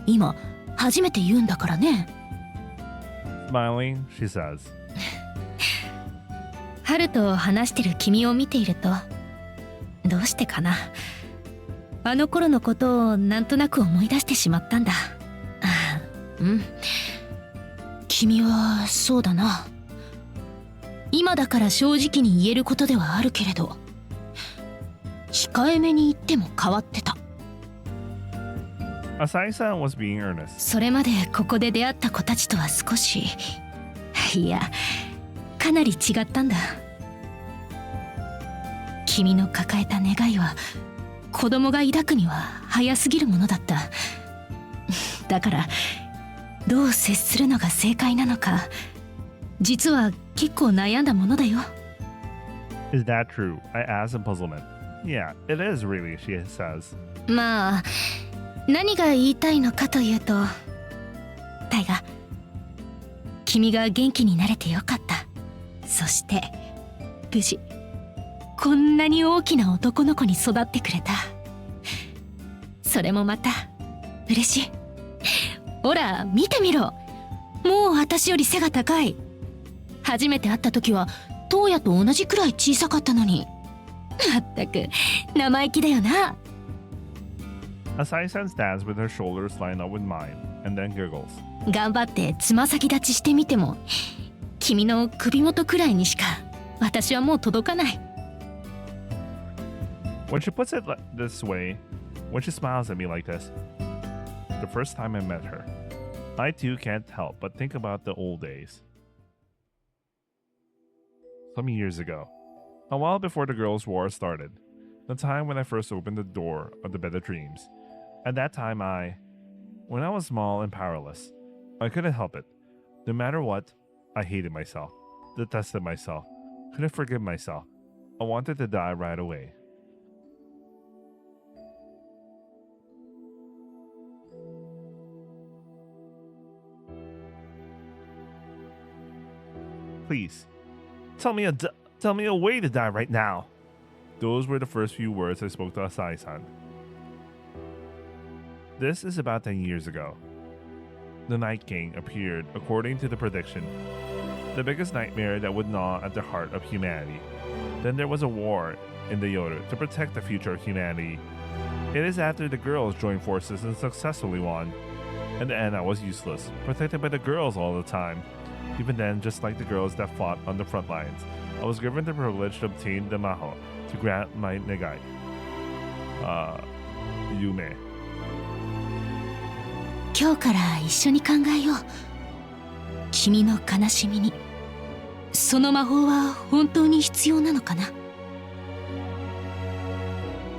今初めて言うんだからね。 Smiling, she says. 春と話してる君を見ているとどうしてかな、あの頃のことをなんとなく思い出してしまったんだ。ああ、うん。君はそうだな。今だから正直に言えることではあるけれど、控えめに言っても変わってた。 Asahi-san was being earnest. それまでここで出会った子たちとは少し、いや、かなり違ったんだ。君の抱えた願いは子供が抱くには早すぎるものだった。だからどう接するのが正解なのか、実は結構悩んだものだよ。 Is that true? I asked in puzzlement. Yeah, it is really, she says. まあ何が言いたいのかというと、大河、君が元気になれてよかった。そして無事こんなに大きな男の子に育ってくれた。それもまた嬉しい。ほら見てみろ、もう私より背が高い。初めて会った時はトウヤと同じくらい小さかったのに。まったく生意気だよな。 Asahi-san stands with her shoulders lined up with mine, and then giggles. 頑張ってつま先立ちしてみても君の首元くらいにしか私はもう届かない。 When she puts it this way, when she smiles at me like this, the first time I met her, I too can't help but think about the old days. Some years ago, a while before the girls' war started, the time when I first opened the door of the bed of dreams. At that time when I was small and powerless, I couldn't help it. No matter what, I hated myself, detested myself, couldn't forgive myself. I wanted to die right away. Please, tell me a way to die right now. Those were the first few words I spoke to Asahi-san. This is about 10 years ago. The Night King appeared according to the prediction, the biggest nightmare that would gnaw at the heart of humanity. Then there was a war in the Yoru to protect the future of humanity. It is after the girls joined forces and successfully won. In the end, I was useless, protected by the girls all the time. Even then, just like the girls that fought on the front lines, I was given the privilege to obtain the Maho to grant my negai. Yume. 今日から一緒に考えよう。君の悲しみにその魔法は本当に必要なのかな。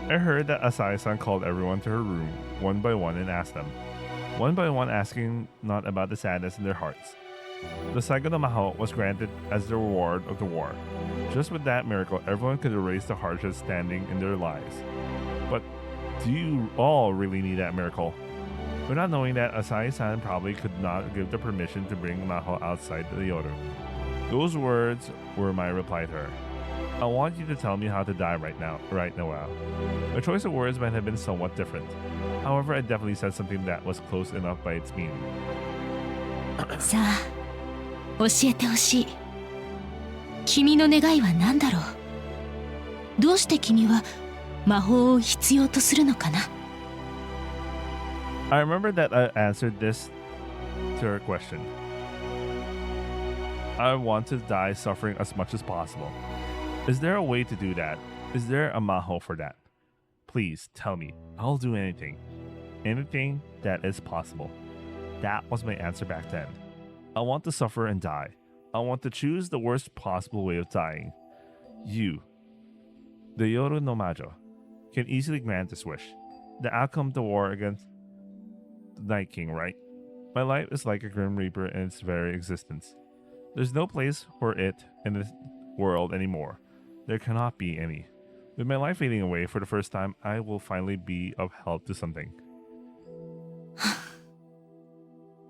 I heard that Asahi-san called everyone to her room, one by one, and asked them, one by one asking not about the sadness in their hearts. The Saigo no Maho was granted as the reward of the war. Just with that miracle, everyone could erase the hardships standing in their lives. But do you all really need that miracle? Without knowing that, Asahi-san probably could not give the permission to bring Maho outside the Yoru. Those words were my reply to her. I want you to tell me how to die right now, Noel. My choice of words might have been somewhat different. However, I definitely said something that was close enough by its meaning. さあ、教えてほしい。君の願いは何だろう。どうして君は魔法を必要とするのかな。 I remember that I answered this to her question. I want to die suffering as much as possible. Is there a way to do that? Is there a Maho for that? Please tell me. I'll do anything. Anything that is possible. That was my answer back then. I want to suffer and die. I want to choose the worst possible way of dying. You, the Yoru no Majo, can easily grant this wish. The outcome of the war against the Night King, right? My life is like a Grim Reaper in its very existence. There's no place for it in this world anymore. There cannot be any. With my life fading away for the first time, I will finally be of help to something.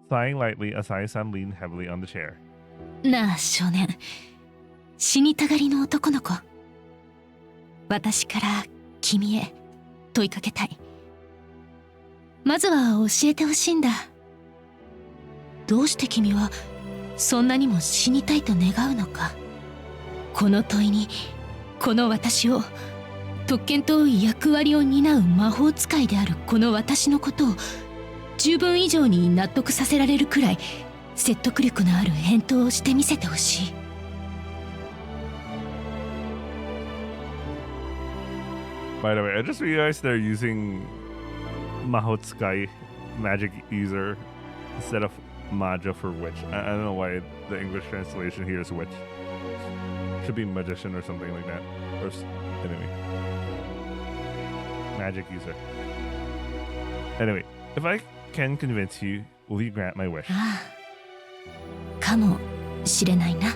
Sighing lightly, Asai-san leaned heavily on the chair. なあ少年、死にたがりの男の子。私から君へ問いかけたい。まずは教えてほしいんだ。どうして君はそんなにも死にたいと願うのか。この問いに、この私を、特権と役割を担う魔法使いであるこの私のことを十分以上に納得させられるくらい説得力のある返答をしてみせてほしい。By the way, I just realized they're using Mahotsukai, magic user, instead of Maja for witch. I don't know why the English translation here is witch. Should be magician or something like that. Or anyway, magic user. Anyway, if I can convince you, will you grant my wish? ああ、かもしれないな。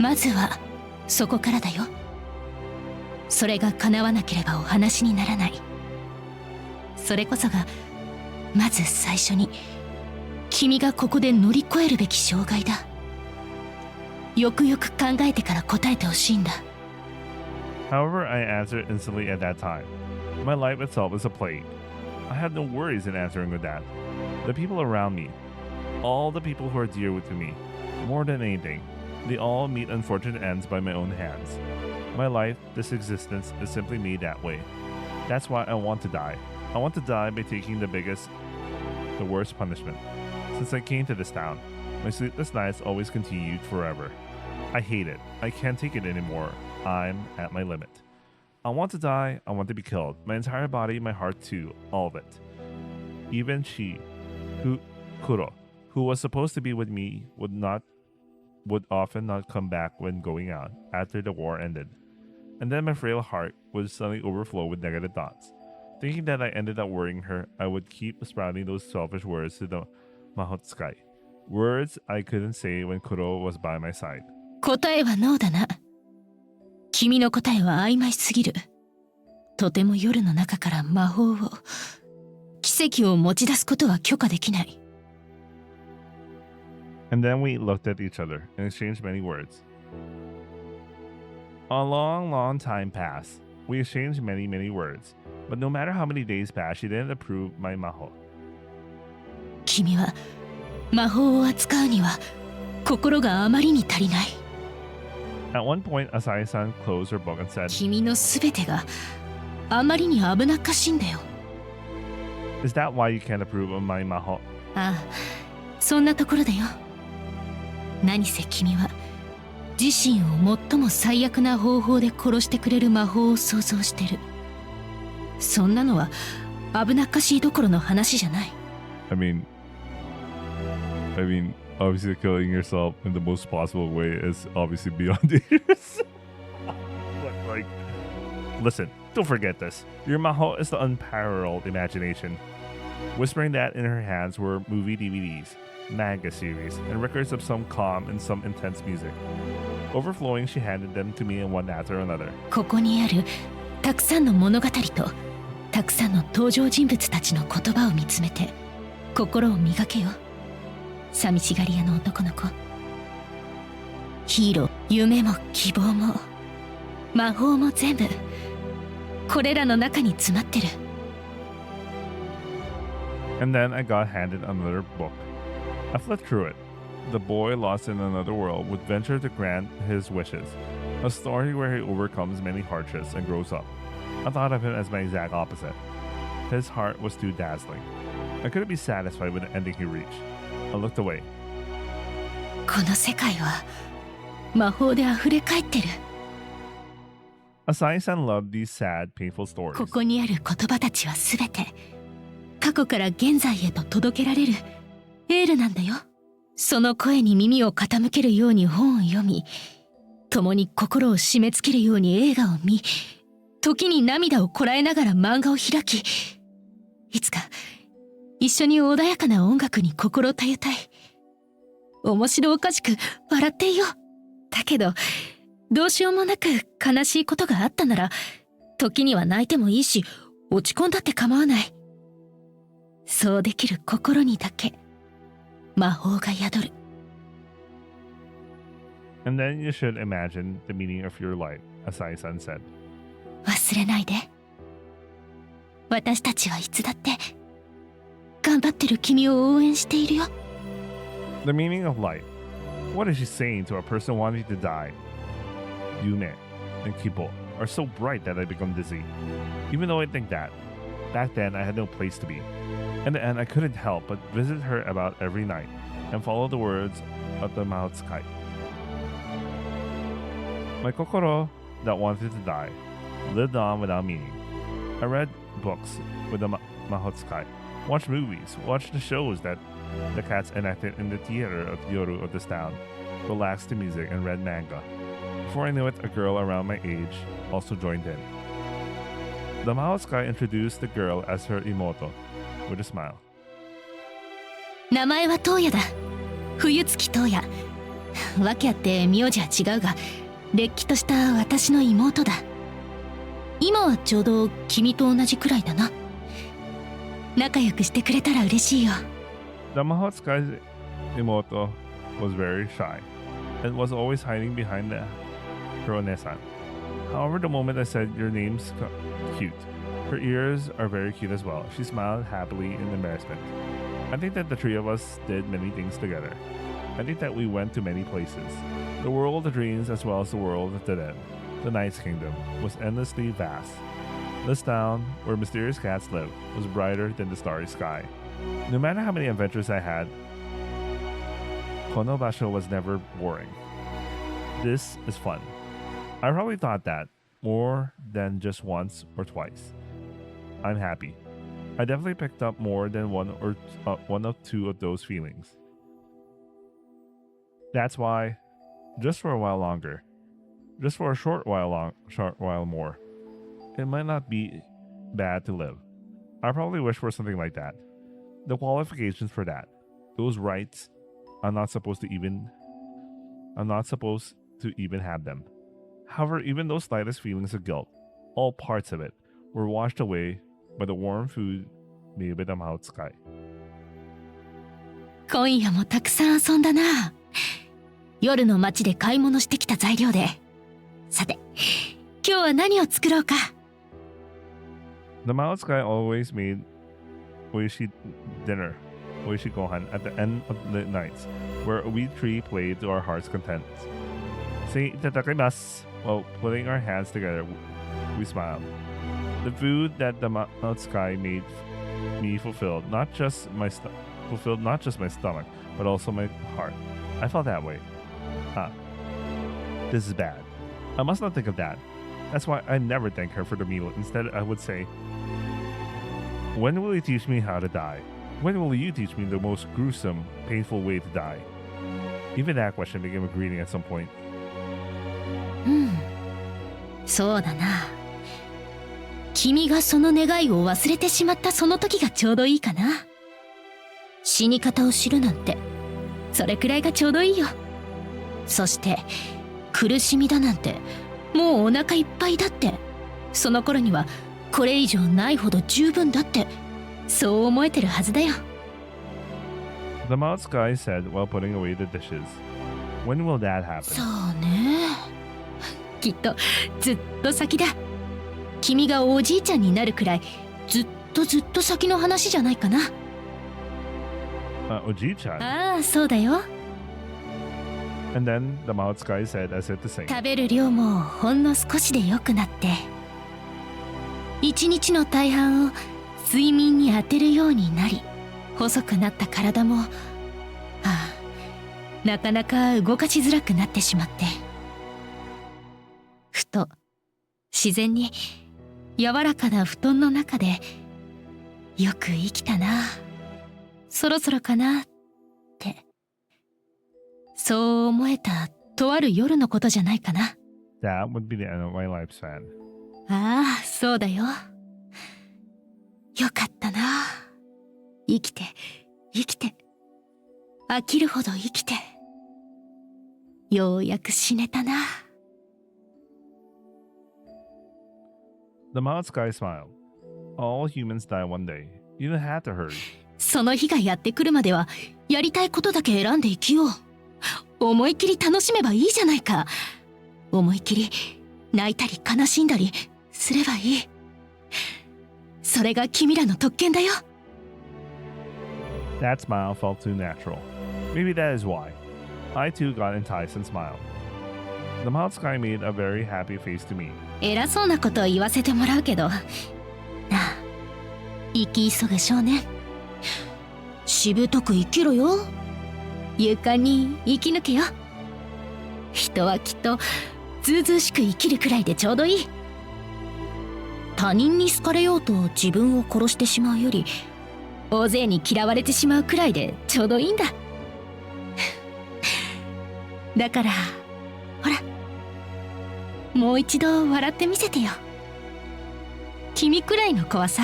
まずはそこからだよ。それが叶わなければお話にならない。それこそがまず最初に君がここで乗り越えるべき障害だ。よくよく考えてから答えてほしいんだ。However, I answered instantly at that time. My life itself is a plague. I have no worries in answering with that. The people around me, all the people who are dear to me, more than anything, they all meet unfortunate ends by my own hands. My life, this existence, is simply made that way. That's why I want to die. I want to die by taking the worst punishment. Since I came to this town, my sleepless nights always continued forever. I hate it. I can't take it anymore. I'm at my limit. I want to die. I want to be killed. My entire body, my heart too. All of it. Even she, Kuro, who was supposed to be with me, would often not come back when going out after the war ended. And then my frail heart would suddenly overflow with negative thoughts. Thinking that I ended up worrying her, I would keep sprouting those selfish words to the Mahotsukai. Words I couldn't say when Kuro was by my side. 答えはノーだな。君の答えは曖昧すぎる。とても夜の中から魔法を、奇跡を持ち出すことは許可できない。And then we looked at each other and exchanged many words. A long, long time passed. We exchanged many, many words. But no matter how many days passed, she didn't approve my maho. 君は魔法を扱うには心があまりに足りない。At one point, Asai-san closed her book and said, 君のすべてがあまりに危なっかしいんだよ。Is that why you can't approve of my maho? ああ、そんなところだよ。何せ君は自身を最も最悪な方法で殺してくれる魔法を想像してる。そんなのは危なっかしいどころの話じゃない。I mean, obviously killing yourself in the most possible way is obviously beyond dangerous. like, listen, don't forget this. Your maho is the unparalleled imagination. Whispering that in her hands were movie DVDs, manga series, and records of some calm and some intense music. Overflowing, she handed them to me one after another. ここにあるたくさんの物語とたくさんの登場人物たちの言葉を見つめて心を磨けよ。寂しがり屋の男の子。ヒーロー、夢も希望も魔法も全部これらの中に詰まってる。And then I got handed another book. I flipped through it. The boy lost in another world would venture to grant his wishes. A story where he overcomes many hardships and grows up. I thought of him as my exact opposite. His heart was too dazzling. I couldn't be satisfied with the ending he reached. I looked away. この世界は魔法で溢れ返ってる。Asai-san loved these sad, painful stories. ここにある言葉たちはすべて過去から現在へと届けられるエールなんだよ。その声に耳を傾けるように本を読み、共に心を締め付けるように映画を見、時に涙をこらえながら漫画を開き、いつか一緒に穏やかな音楽に心たゆたい。面白おかしく笑っていよう。だけどどうしようもなく悲しいことがあったなら、時には泣いてもいいし、落ち込んだって構わない。そうできる心にだけ魔法が宿る。 And then you should imagine the meaning of your life, Asai-san said. 忘れないで。私たちはいつだって頑張ってる君を応援しているよ。 The meaning of life. What is she saying to a person wanting to die? Yume and Kibo are so bright that I become dizzy. Even though I think that, back then I had no place to be. In the end, I couldn't help but visit her about every night and follow the words of the Mahotsukai. My kokoro that wanted to die lived on without meaning. I read books with the Mahotsukai, watched movies, watched the shows that the cats enacted in the theater of Yoru of this town, relaxed to music, and read manga. Before I knew it, a girl around my age also joined in. The Mahotsukai introduced the girl as her imoto, with a smile. 名前は東野だ。冬月東野。訳あって名字は違うが、れっきとした私の妹だ。今はちょうど君と同じくらいだな。仲良くしてくれたら嬉しいよ。 The Mahotsukai's imoto was very shy and was always hiding behind her Onesan. However, the moment I said your name's cute, her ears are very cute as well. She smiled happily in embarrassment. I think that the three of us did many things together. I think that we went to many places. The world of dreams as well as the world of the dead, the Night's Kingdom, was endlessly vast. This town, where mysterious cats live, was brighter than the starry sky. No matter how many adventures I had, Konobasho was never boring. This is fun. I probably thought that more than just once or twice. I'm happy. I definitely picked up more than one or two of those feelings. That's why, just for a while longer, just for a short while more, it might not be bad to live. I probably wish for something like that. The qualifications for that, those rights, I'm not supposed to even have them. However, even those slightest feelings of guilt, all parts of it, were washed away by the warm food made by the Mahotsukai. 今夜もたくさん遊んだな。夜の街で買い物してきた材料で。さて、今日は何を作ろうか。 The Mahotsukai always made oishi dinner, oishi gohan, at the end of the nights, where we three played to our heart's content. Saying itadakimasu while putting our hands together, we smiled. The food that the Mahotsukai made me fulfilled not just my stomach, but also my heart. I felt that way. This is bad. I must not think of that. That's why I never thank her for the meal. Instead, I would say, when will you teach me how to die? When will you teach me the most gruesome, painful way to die? Even that question became a greeting at some point. そうだな。君がその願いを忘れてしまったその時がちょうどいいかな。死に方を知るなんて、それくらいがちょうどいいよ。そして苦しみだなんて、もうお腹いっぱいだって、その頃にはこれ以上ないほど十分だって、そう思えてるはずだよ。 The Mahotsukai said while putting away the dishes. When will that happen? そうね。きっとずっと先だ。君がおじいちゃんになるくらいずっと先の話じゃないかな。Oji-chan. ああ、そうだよ。 And then the Mahotsukai said as if to say, 食べる量もほんの少しで良くなって、一日の大半を睡眠に当てるようになり、細くなった体も、なかなか動かしづらくなってしまって、ふと自然に柔らかな布団の中でよく生きたな、そろそろかなって、そう思えたとある夜のことじゃないかな。 That would be the end of my lifespan. ああ、そうだよ。よかったな。生きて生きて飽きるほど生きて、ようやく死ねたな。 The mild sky smiled. All humans die one day. You don't have to hurry. その日がやってくるまではやりたいことだけ選んで生きよう。思い切り楽しめばいいじゃないか。思い切り泣いたり悲しんだりすればいい。それが君らの特権だよ。 That smile felt too natural. Maybe that is why. I too got enticed and smiled. The mild sky made a very happy face to me. 偉そうなことを言わせてもらうけどなあ、生き急ぐ少年、しぶとく生きろよ。勇敢に生き抜けよ。人はきっとずうずうしく生きるくらいでちょうどいい。他人に好かれようと自分を殺してしまうより、大勢に嫌われてしまうくらいでちょうどいいんだ。だからほら、もう一度笑ってみせてよ。君くらいの子はさ、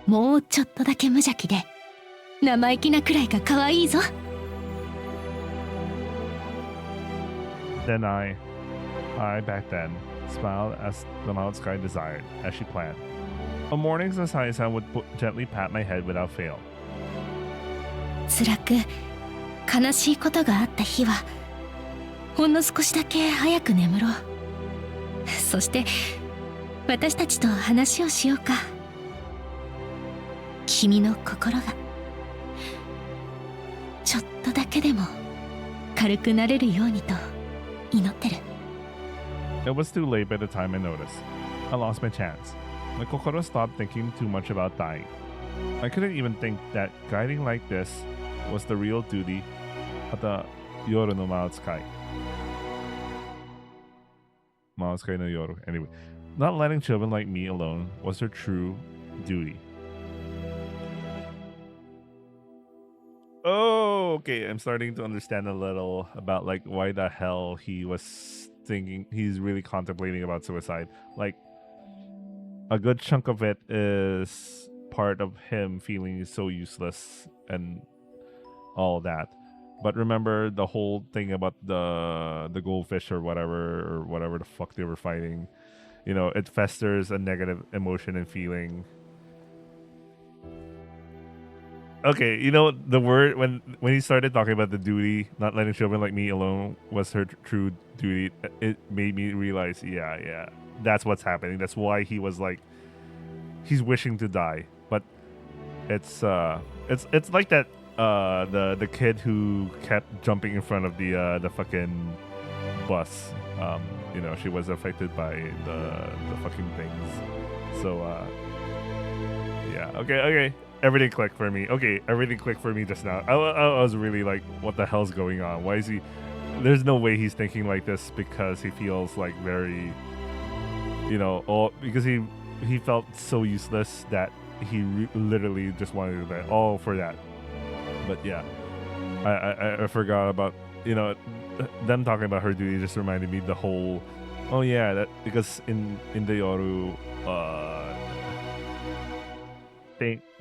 もうちょっとだけ無邪気で生意気なくらいが可愛いぞ。 Then I back then, smiled as the mild sky desired, as she planned. On mornings, the Sai-san would gently pat my head without fail. 辛く悲しいことがあった日はほんの少しだけ早く眠ろう。そして私たちと話をしようか。君の心がちょっとだけでも軽くなれるようにと祈ってる。 It was too late by the time I noticed. I lost my chance. My kokoro stopped thinking too much about dying. I couldn't even think that guiding like this was the real duty of the Yoru no Mild Sky. Mild Sky no Yoru. Anyway, not letting children like me alone was her true duty. Oh, okay. I'm starting to understand a little about like why the hell he was thinking, he's really contemplating about suicide. Like a good chunk of it is part of him feeling so useless and all that. But remember the whole thing about the goldfish or whatever the fuck they were fighting. You know, it festers a negative emotion and feeling. Okay, you know, the word when he started talking about the duty, not letting children like me alone was her true duty, it made me realize, yeah, that's what's happening. That's why he was like, he's wishing to die. But it's like that the kid who kept jumping in front of the fucking bus. You know, she was affected by the fucking things. So yeah, okay. Everything clicked for me. Okay, everything clicked for me just now. I was really like, what the hell's going on? Why is he... There's no way he's thinking like this because he feels like very... You know, because he felt so useless that he literally just wanted to die. All for that. But yeah, I forgot about... You know, them talking about her duty just reminded me the whole... Oh yeah, that because in the Yoru...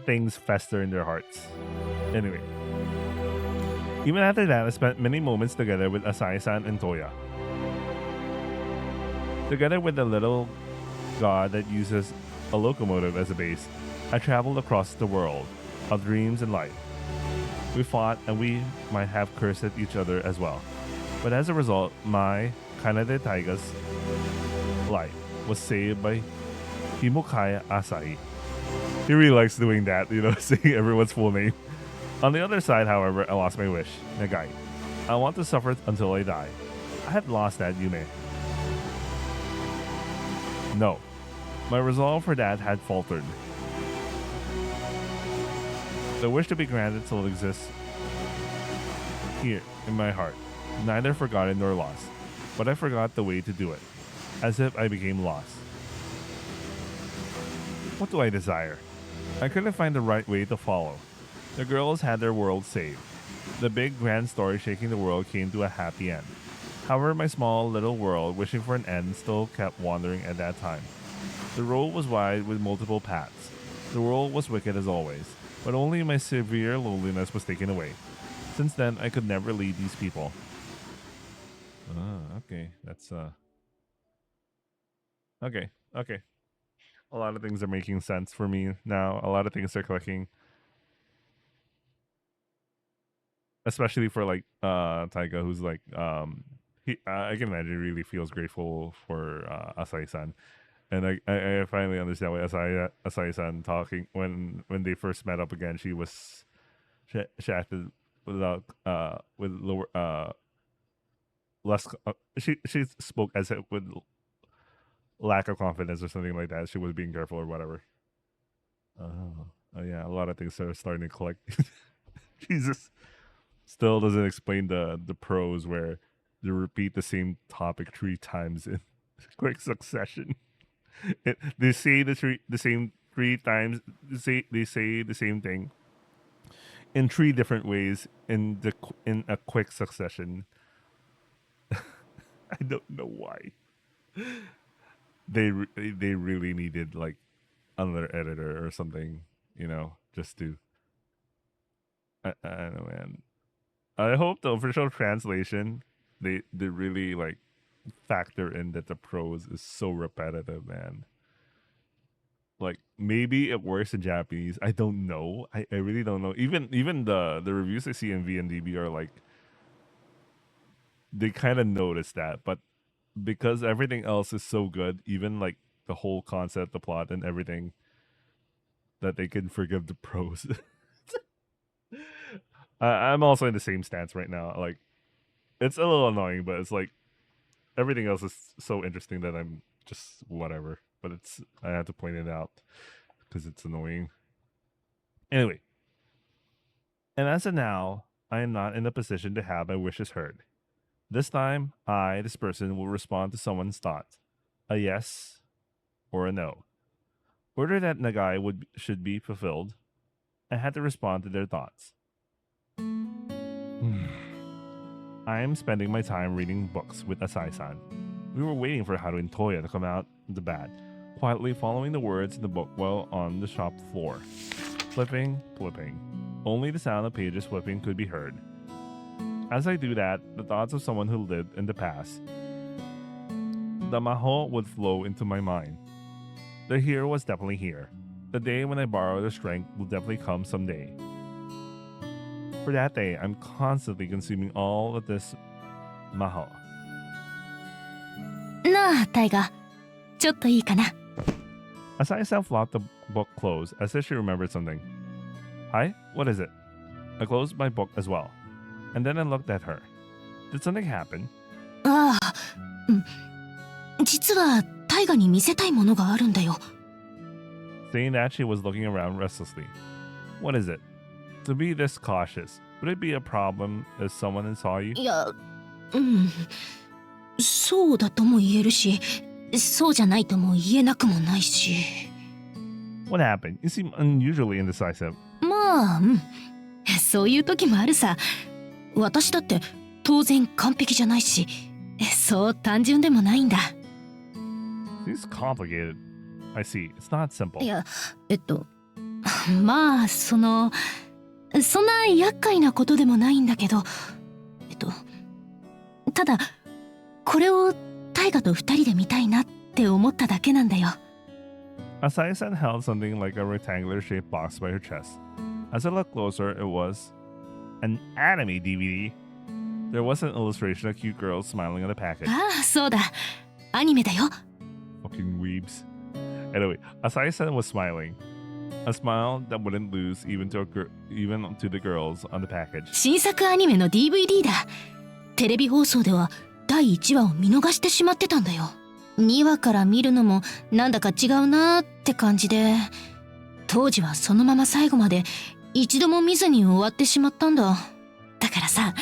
things fester in their hearts. Anyway, even after that, I spent many moments together with Asai-san and Toya. Together with the little god that uses a locomotive as a base, I traveled across the world of dreams and light. We fought and we might have cursed at each other as well. But as a result, my Kanade Taiga's life was saved by Himukaya Asai. He really likes doing that, you know, saying everyone's full name. On the other side, however, I lost my wish, Nagai. I want to suffer until I die. I had lost that, Yume. No. My resolve for that had faltered. The wish to be granted still exists here in my heart, neither forgotten nor lost, but I forgot the way to do it. as if I became lost. What do I desire? I couldn't find the right way to follow. The girls had their world saved. The big grand story shaking the world came to a happy end. However, my small little world, wishing for an end, still kept wandering at that time. The road was wide with multiple paths. The world was wicked as always, but only my severe loneliness was taken away. Since then, I could never lead these people. Okay, that's okay. A lot of things are making sense for me now. A lot of things are clicking. Especially for like Taiga, who's like I can imagine he really feels grateful for Asai-san. And I finally understand why Asai-san talking when they first met up again, she acted without with lower less she spoke as if with lack of confidence or something like that. She was being careful or whatever. Oh yeah, a lot of things are starting to click. Jesus. Still doesn't explain the pros where they repeat the same topic 3 times in quick succession. They say the same 3 times. They say the same thing in 3 different ways in a quick succession. I don't know why. They really needed like another editor or something, just to. I don't know, man. I hope the official translation they really like factor in that the prose is so repetitive, man. Like maybe it works in Japanese. I don't know. I really don't know. Even the reviews I see in VNDB are like they kind of notice that, but because everything else is so good, even like the whole concept, the plot, and everything, that they can forgive the prose. I'm also in the same stance right now. Like, it's a little annoying, but it's like everything else is so interesting that I'm just whatever. But I have to point it out because it's annoying. Anyway, and as of now, I am not in a position to have my wishes heard. This time, this person, will respond to someone's thought, a yes or a no. Order that Nagai should be fulfilled. I had to respond to their thoughts. I am spending my time reading books with Asai-san. We were waiting for Haru and Toya to come out of the bed, quietly following the words in the book while on the shop floor. Flipping. Only the sound of pages flipping could be heard. As I do that, the thoughts of someone who lived in the past, the maho would flow into my mind. The here was definitely here. The day when I borrow their strength will definitely come someday. For that day, I'm constantly consuming all of this maho. なあ、タイガ。ちょっといいかな。 Asai-san flopped the book closed as if she remembered something. Hi, what is it? I closed my book as well. And then I looked at her. Did something happen? ああ、実はタイガに見せたいものがあるんだよ。 Saying that, she was looking around restlessly. What is it? To be this cautious, would it be a problem if someone saw you? いや、そうだとも言えるし、そうじゃないとも言えなくもないし。What happened? You seem unusually indecisive. まあ、そういう時もあるさ。私だって当然完璧じゃないし、そう単純でもないんだ。It's complicated. I see. It's not simple. いや、まあそんな厄介なことでもないんだけど、ただこれを大河と二人で見たいなって思っただけなんだよ。Asai-san held something like a rectangular-shaped box by her chest. As I looked closer, it was an anime DVD. There was an illustration of cute girls smiling on the package. ああ、そうだ。アニメだよ。Fucking weebs. Anyway, Asai-san was smiling. A smile that wouldn't lose even to the girls on the package. 新作アニメの DVD だ。テレビ放送では第1話を見逃してしまってたんだよ。2話から見るのもなんだか違うなーって感じで、当時はそのまま最後まで一度も見ずに終わってしまったんだ。だからさ、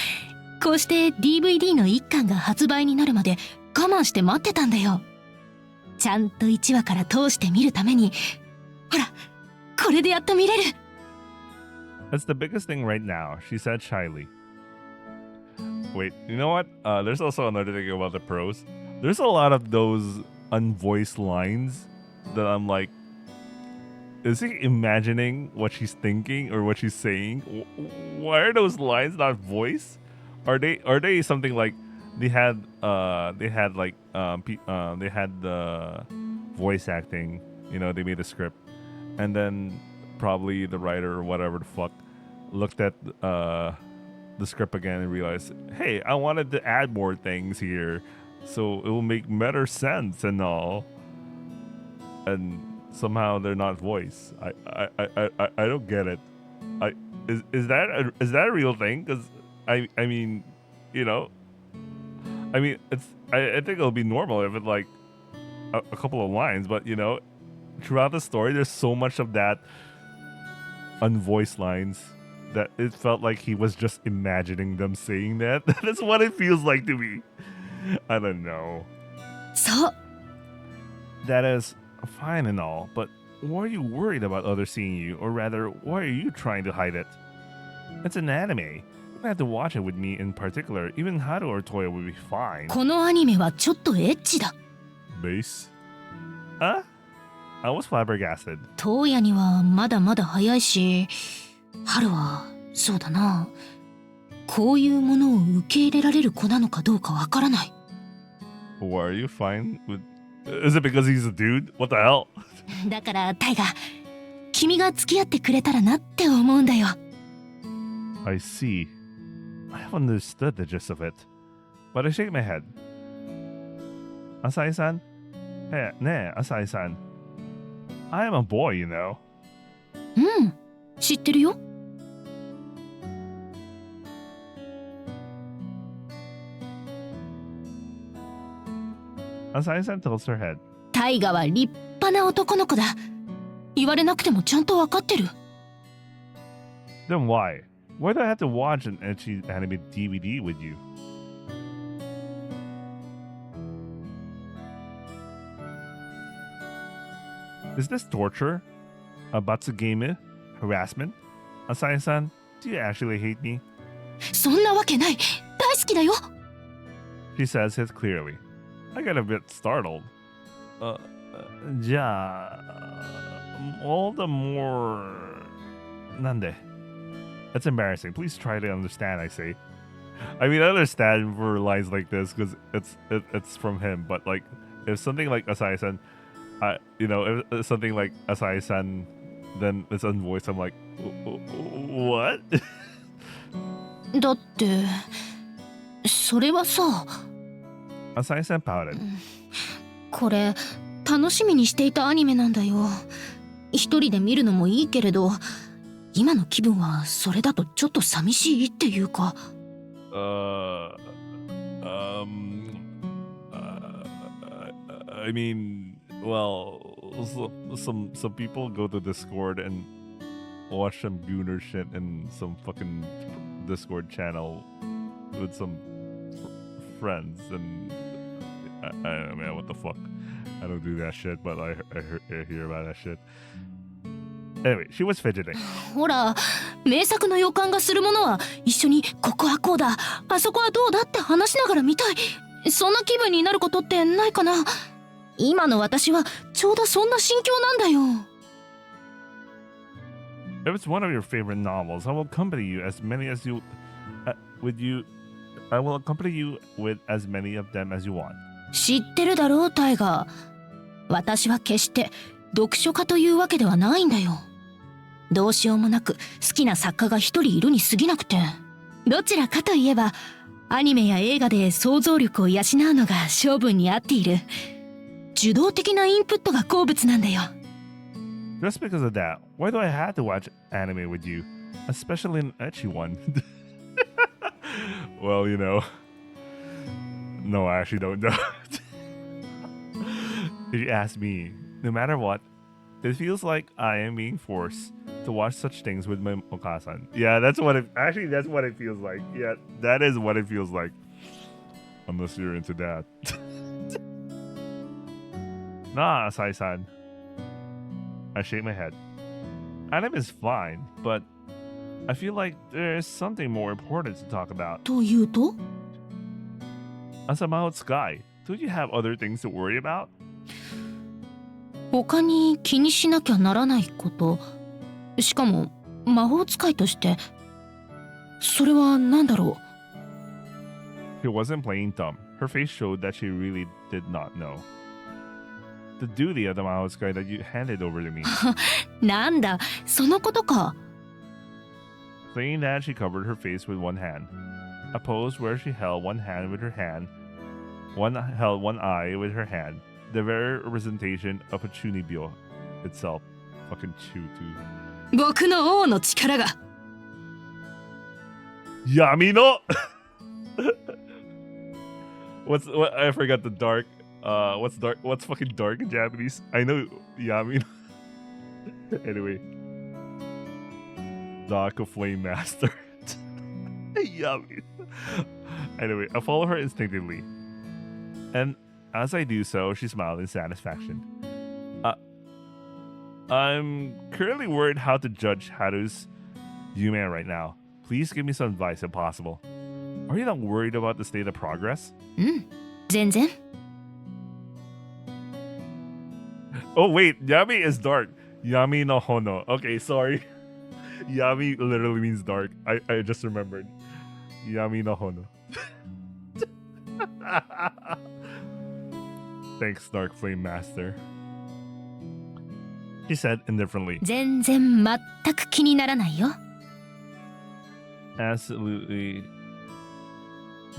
こうして DVD の1巻が発売になるまで我慢して待ってたんだよ。ちゃんと1話から通して見るために、ほら、これでやっと見れる。 That's the biggest thing right now, she said shyly. Wait, you know what? There's also another thing about the pros. There's a lot of those unvoiced lines that I'm like, is he imagining what she's thinking or what she's saying? Why are those lines not voiced? Are they something like they had the voice acting, you know, they made a script, and then probably the writer or whatever the fuck looked at the script again and realized, hey, I wanted to add more things here so it will make better sense and all, and somehow they're not voiced. I don't get it. Is that a real thing? Because I mean, you know, I mean, I think it'll be normal if it's like a couple of lines, but you know, throughout the story, there's so much of that unvoiced lines that it felt like he was just imagining them saying that. That's what it feels like to me. I don't know. そう。 That is fine and all, but why are you worried about others seeing you? Or rather, why are you trying to hide it? It's an anime. You don't have to watch it with me in particular. Even Haru or Toya would be fine. このアニメはちょっとエッチだ。 Base? Huh? I was flabbergasted. トーヤにはまだまだ早いし、春はそうだな。こういうものを受け入れられる子なのかどうかわからない。 Why are you fine with... Is it because he's a dude? What the hell? だからタイガ、君が付き合ってくれたらなって思うんだよ。 I see. I have understood the gist of it. But I shake my head. Asai-san? Hey, ne, Asai-san. I am a boy, you know. うん、知ってるよ。 Asai-san tilts her head. タイガは立派な男の子だ。言われなくてもちゃんとわかってる。 Then why? Why do I have to watch an ecchi anime DVD with you? Is this torture? A batsugame? Harassment? Asai-san, do you actually hate me? そんなわけない。大好きだよ。 She says it clearly. I got a bit startled. Ja, all the more... Nande. That's embarrassing. Please try to understand, I say. I mean, I understand for lines like this because it's from him, but like, if something like Asai-san, you know, if something like Asai-san, then it's unvoiced, I'm like, what? だって、それはさ。 Asai-san pouted. これ楽しみにしていたアニメなんだよ。一人で見るのもいいけれど、今の気分はそれだとちょっと寂しいっていうか。I mean, well, some people go to Discord and watch some Gooner shit in some fucking Discord channel with some friends, and I don't know, what the fuck. I don't do that shit, but I hear about that shit. Anyway, she was fidgeting. ほら、名作の予感がするものは一緒にここはこうだ、あそこはどうだって話しながら見たい。そんな気分になることってないかな。今の私はちょうどそんな心境なんだよ。 If it's one of your favorite novels, I will accompany you as many as you with you. I will accompany you with as many of them as you want. 知ってるだろう、タイガー。私は決して読書家というわけではないんだよ。どうしようもなく好きな作家が一人いるに過ぎなくて。どちらかといえば、アニメや映画で想像力を養うのが性分に合っている。受動的なインプットが好物なんだよ。 Just because of that, why do I have to watch anime with you? Especially an ecchi one. Well, you know. No, I actually don't know. If you ask me, no matter what, it feels like I am being forced to watch such things with my Okasan. Yeah, that's what it feels like. Yeah, that is what it feels like. Unless you're into that. Nah, Sai-san. I shake my head. Anime is fine, but I feel like there's something more important to talk about. というと As a Mahou Sky, don't you have other things to worry about? 他に気にしなきゃならないこと、しかも魔法使いとして、それは何だろ She wasn't playing dumb. Her face showed that she really did not know. The duty of the Mahou Sky that you handed over to me. う。なんだ、そのことか。Saying that, she covered her face with one hand. A pose where she held one hand with her hand, held one eye with her hand. The very representation of a chunibyo itself. Fucking chu too. 僕の王の力が。Yamino! What I forgot the dark. What's dark? What's fucking dark in Japanese? I know Yamino. Anyway. Dark of Flame Master. Yummy. Anyway, I follow her instinctively. And as I do so, she smiled in satisfaction. I'm currently worried how to judge Haru's Yuman right now. Please give me some advice if possible. Are you not worried about the state of progress? うん、全然。Oh wait, Yami is dark. Yami no Hono. Okay, sorry. Yami literally means dark. I just remembered. Yami no Hono. Thanks, Dark Flame Master. She said indifferently. 全然全く気にならないよ。Absolutely.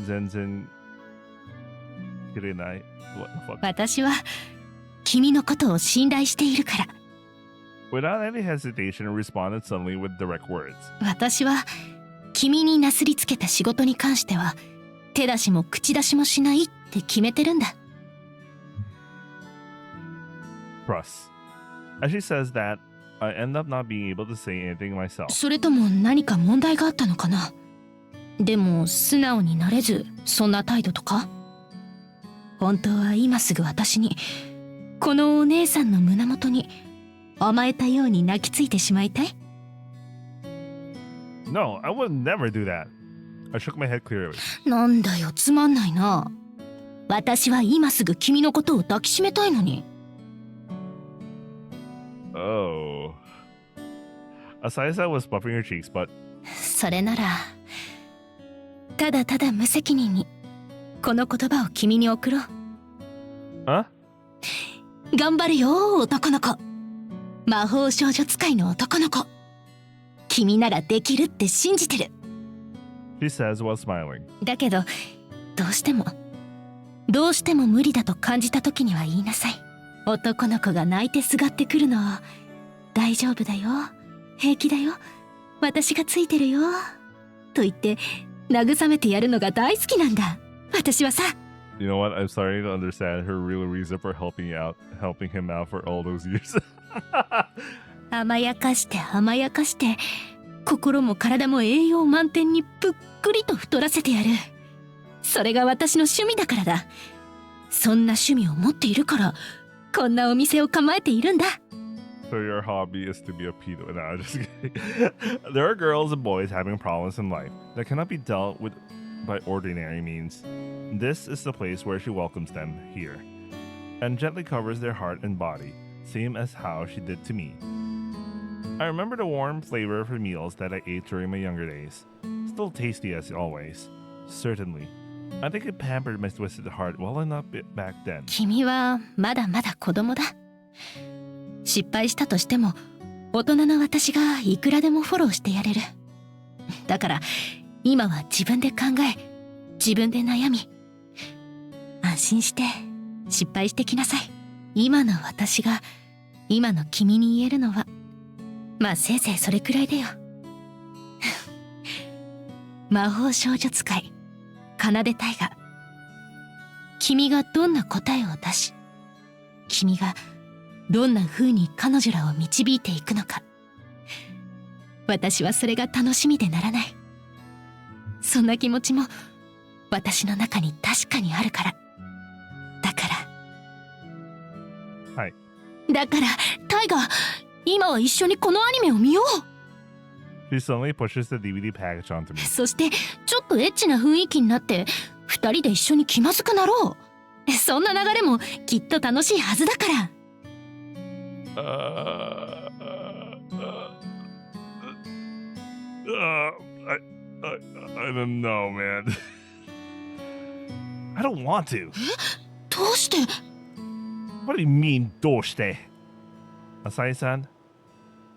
Zenzen. Kirenai. What the fuck? 私は君のことを信頼しているから。Without any hesitation, responded suddenly with direct words. 私は君になすりつけた仕事に関しては手出しも口出しもしないって決めてるんだ。Trust. As she says that, I end up not being able to say anything myself. それとも何か問題があったのかな。でも素直になれずそんな態度とか。本当は今すぐ私にこのお姉さんの胸元に甘えたように泣きついてしまいたい。 No, I would never do that. I shook my head clearly. なんだよ、つまんないな。私は今すぐ君のことを抱きしめたいのに。Oh. Asaya was puffing her cheeks, but それならただただ無責任にこの言葉を君に送ろう。 huh? 頑張るよ男の子。魔法少女使いの男の子。君ならできるって信じてる。 She says while smiling. だけどどうしても無理だと感じた時には言いなさい。男の子が泣いてすがってくるのを大丈夫だよ、平気だよ、私がついてるよと言って慰めてやるのが大好きなんだ私はさ。 You know what? I'm starting to understand her real reason for helping him out for all those years. 甘やかして甘やかして心も体も栄養満点にぷっくりと太らせてやる。それが私の趣味だからだ。そんな趣味を持っているからこんなお店を構えているんだ。 So your hobby is to be a pedo. No, I'm just kidding. There are girls and boys having problems in life that cannot be dealt with by ordinary means. This is the place where she welcomes them here and gently covers their heart and body, same as how she did to me. I remember the warm flavor of her meals that I ate during my younger days. Still tasty as always. Certainly. I think it pampered my twisted heart well enough back then. 君はまだまだ子供だ。失敗したとしても大人の私がいくらでもフォローしてやれる。だから今は自分で考え自分で悩み安心して失敗してきなさい。今の私が今の君に言えるのはまあせいぜいそれくらいだよ。魔法少女使い奏大河、君がどんな答えを出し君がどんな風に彼女らを導いていくのか、私はそれが楽しみでならない。そんな気持ちも私の中に確かにあるから。だからはい。だからタイガ、今は一緒にこのアニメを見よう。 She suddenly pushes the DVD package onto me. そしてちょっとエッチな雰囲気になって二人で一緒に気まずくなろう。そんな流れもきっと楽しいはずだから。I don't know, man. I don't want to. どうして？ What do you mean, どうして? Asai-san,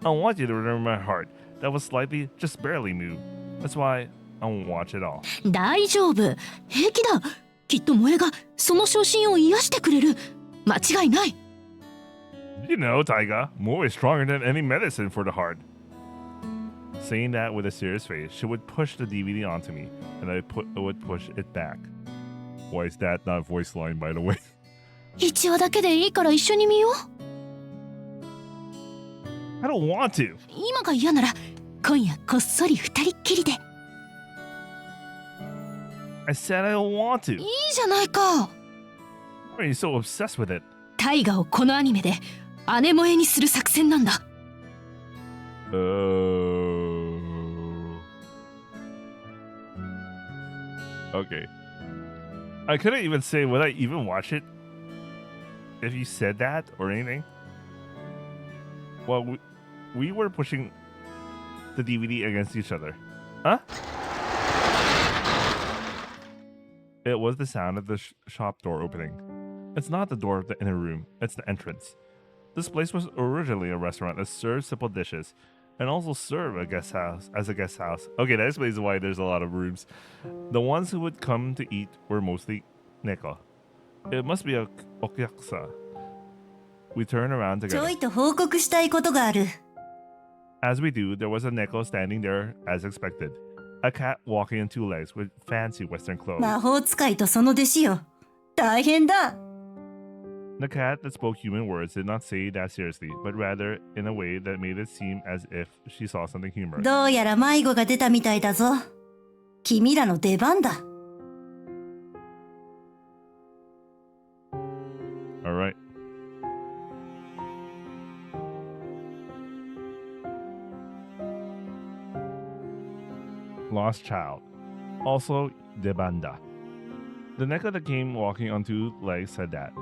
I want you to remember my heart that was slightly, just barely moved. That's why I won't watch it all. 大丈夫、平気だ。きっと萌えがその昇進を癒してくれる。間違いない。You know, Taiga, Moe is stronger than any medicine for the heart. Saying that with a serious face, she would push the DVD onto me, and I would push it back. Why is that not voice line, by the way? 一話だけでいいから一緒に見よう。 I don't want to. 今が嫌なら今夜こっそり二人っきりで。 I said I don't want to. いいじゃないか。 Why are you so obsessed with it? タイガをこのアニメで姉萌えにする作戦なんだ。 Okay. I couldn't even say, would I even watch it if you said that or anything? Well, we were pushing the DVD against each other. Huh? It was the sound of the shop door opening. It's not the door of the inner room, it's the entrance. This place was originally a restaurant that served simple dishes and also served a guest house as a guest house. Okay, that explains why there's a lot of rooms. The ones who would come to eat were mostly neko. It must be a okyaksa. We turned around ちょ together. いと報告したいことがある。 As we do, there was a neko standing there as expected. A cat walking on two legs with fancy Western clothes. 魔法使いとその弟子よ。大変だ。 The cat that spoke human words did not say that seriously, but rather in a way that made it seem as if she saw something humorous. どうやら迷子が出たみたいだぞ。君らの出番だ。 All right. Lost child. Also, debanda. The neko that came walking on two legs said that.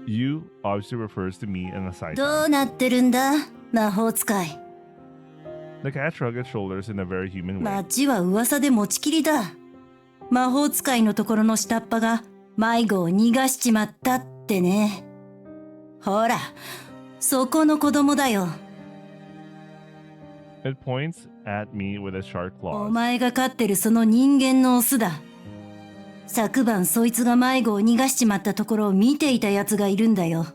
You obviously refers to me and Asai. どうなってるんだ魔法使い。 The cat shrugged its shoulders in a very human way. 町は噂で持ちきりだ。魔法使いのところの下っ端が迷子を逃がしちまったってね。ほら、そこの子供だよ。 It points at me with its sharp お claws. 前が飼ってるその人間のオスだ。昨晩そいつが迷子を逃がしちまったところを見ていた奴がいるんだよ。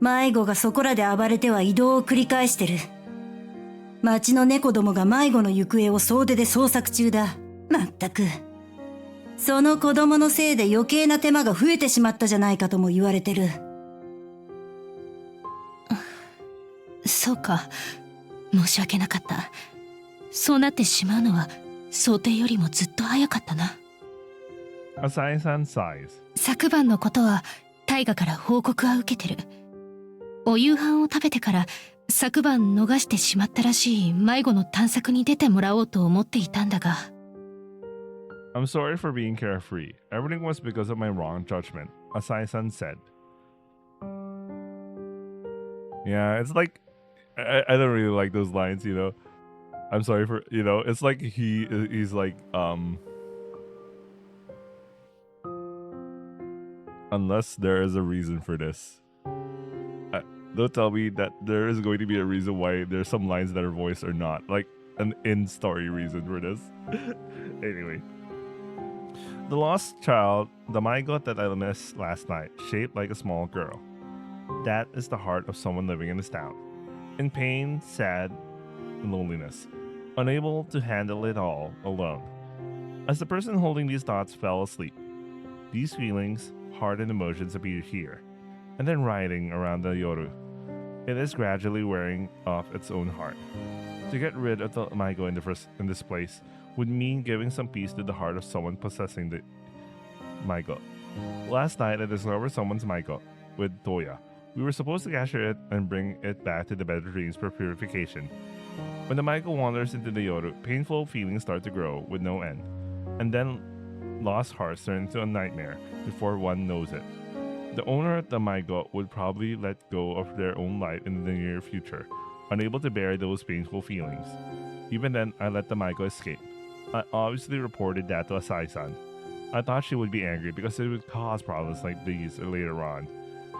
迷子がそこらで暴れては移動を繰り返してる。町の猫どもが迷子の行方を総出で捜索中だ。まったく。その子供のせいで余計な手間が増えてしまったじゃないかとも言われてる。そうか、申し訳なかった。そうなってしまうのは想定よりもずっと早かったな。 Asai-san sighs. 昨晩のことは大河から報告は受けてる。お夕飯を食べてから昨晩逃してしまったらしい迷子の探索に出てもらおうと思っていたんだが。 I'm sorry for being carefree. Everything was because of my wrong judgment, Asai-san said. Yeah, it's like I don't really like those lines, you know. I'm sorry for, you know, it's like he's like unless there is a reason for this. Don't tell me that there is going to be a reason why there's some lines that are voiced or not, like an in-story reason for this. Anyway. The lost child, the Maigot that I missed last night, shaped like a small girl. That is the heart of someone living in this town. In pain, sad, and loneliness. Unable to handle it all alone. As the person holding these thoughts fell asleep, these feelings, heart and emotions appeared here, and then rioting around the Yoru. It is gradually wearing off its own heart. To get rid of the Maigo in this place would mean giving some peace to the heart of someone possessing the Maigo. Last night I discovered someone's Maigo with Toya, We were supposed to capture it and bring it back to the better dreams for purification. When the Maiko wanders into the Yoru, painful feelings start to grow with no end. And then lost hearts turn into a nightmare before one knows it. The owner of the Maiko would probably let go of their own life in the near future, unable to bear those painful feelings. Even then, I let the Maiko escape. I obviously reported that to Asai-san. I thought she would be angry because it would cause problems like these later on.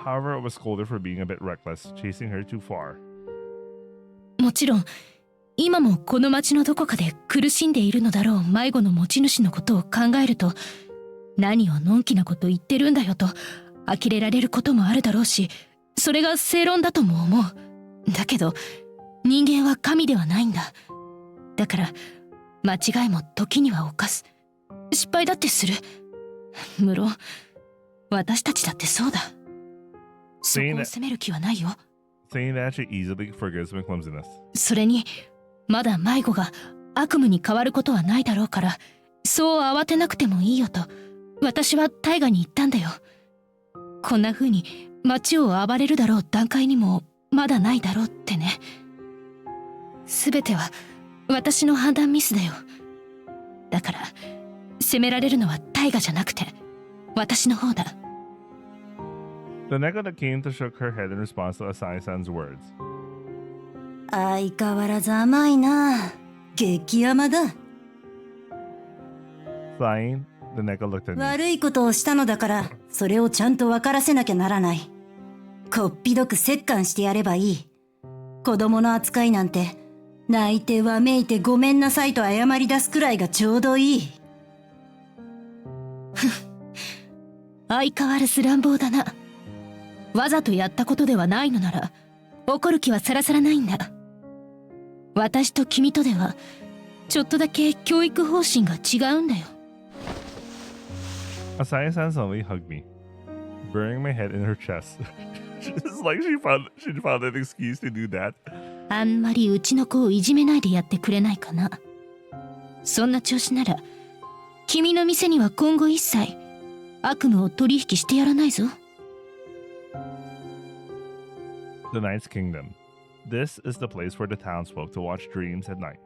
However, I was scolded for being a bit reckless, chasing her too far. もちろん今もこの町のどこかで苦しんでいるのだろう迷子の持ち主のことを考えると、何をのんきなこと言ってるんだよと呆れられることもあるだろうし、それが正論だとも思う。だけど人間は神ではないんだ。だから間違いも時には犯す。失敗だってする。無論私たちだってそうだ。そこを責める気はないよ。Saying that she easily forgives my clumsiness. それにまだ迷子が悪夢に変わることはないだろうから、そう慌てなくてもいいよと私は大河に言ったんだよ。こんな風に街を暴れるだろう段階にもまだないだろうってね。全ては私の判断ミスだよ。だから責められるのは大河じゃなくて私の方だ。The Neko that came to shook her head in response to Asai-san's words. 相変わらず甘いな。激甘だ。Sighing, the Neko looked at me. 悪いことをしたのだから、それをちゃんと分からせなきゃならない。こっぴどく折檻してやればいい。子供の扱いなんて、泣いてわめいてごめんなさいと謝り出すくらいがちょうどいい。相変わらず乱暴だな。わざとやったことではないのなら怒る気はさらさらないんだ。私と君とではちょっとだけ教育方針が違うんだよ。Asai-san suddenly hugged me, burying my head in her chest. It's like she found an excuse to do that. あんまりうちの子をいじめないでやってくれないかな。そんな調子なら君の店には今後一切悪夢を取引してやらないぞ。The Night's Kingdom. This is the place for the townsfolk to watch dreams at night.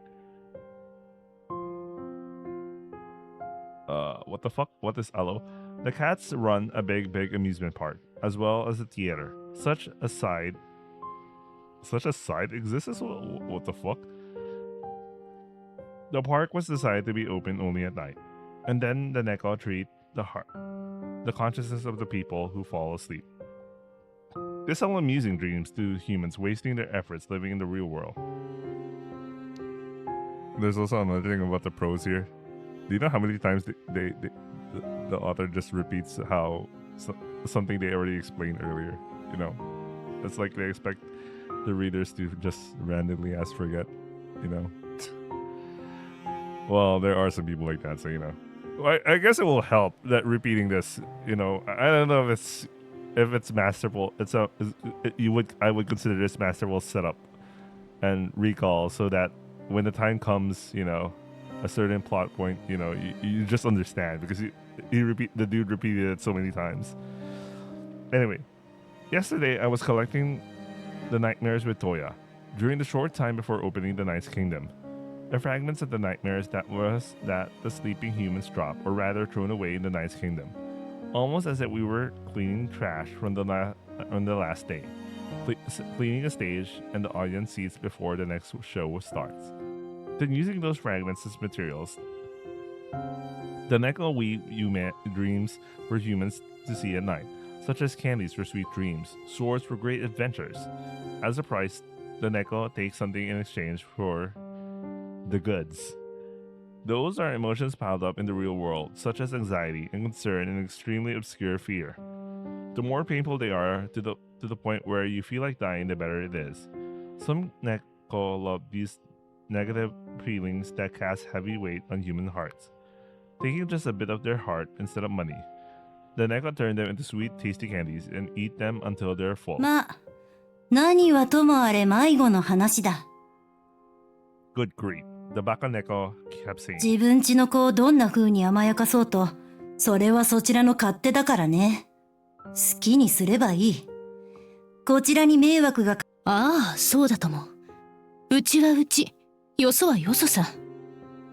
What the fuck? What is Alo? The cats run a big amusement park, as well as a theater. Such a side exists? What the fuck? The park was decided to be open only at night, and then the Neko treat the consciousness of the people who fall asleep. They sell amusing dreams to humans wasting their efforts living in the real world. There's also another thing about the prose here. Do you know how many times the author just repeats how something they already explained earlier? You know, it's like they expect the readers to just randomly ask forget. You know. Well, there are some people like that, so you know. I guess it will help that repeating this. You know, I don't know if it's masterful. I would consider this masterful setup and recall, so that when the time comes, you know, a certain plot point, you know, you just understand because the dude repeated it so many times. Anyway, yesterday I was collecting the nightmares with Toya during the short time before opening the Night's Kingdom. The fragments of the nightmares that the sleeping humans dropped, or rather thrown away in the Night's Kingdom, almost as if we were cleaning trash from the last day, cleaning the stage and the audience seats before the next show starts. Then using those fragments as materials, the Neko weave dreams for humans to see at night, such as candies for sweet dreams, swords for great adventures. As a price, the Neko takes something in exchange for the goods. Those are emotions piled up in the real world, such as anxiety and concern and extremely obscure fear. The more painful they are, to the point where you feel like dying, the better it is. Some Neko love these negative feelings that cast heavy weight on human hearts, taking just a bit of their heart instead of money. The Neko turn them into sweet, tasty candies and eat them until they're full. まあ、何はともあれ迷子の話だ。Good grief, the Baka Neko kept saying. 自分家の子をどんな風に甘やかそうと、それはそちらの勝手だからね。好きにすればいい。こちらに迷惑がか。ああ、そうだとも。うちはうち、よそはよそさ。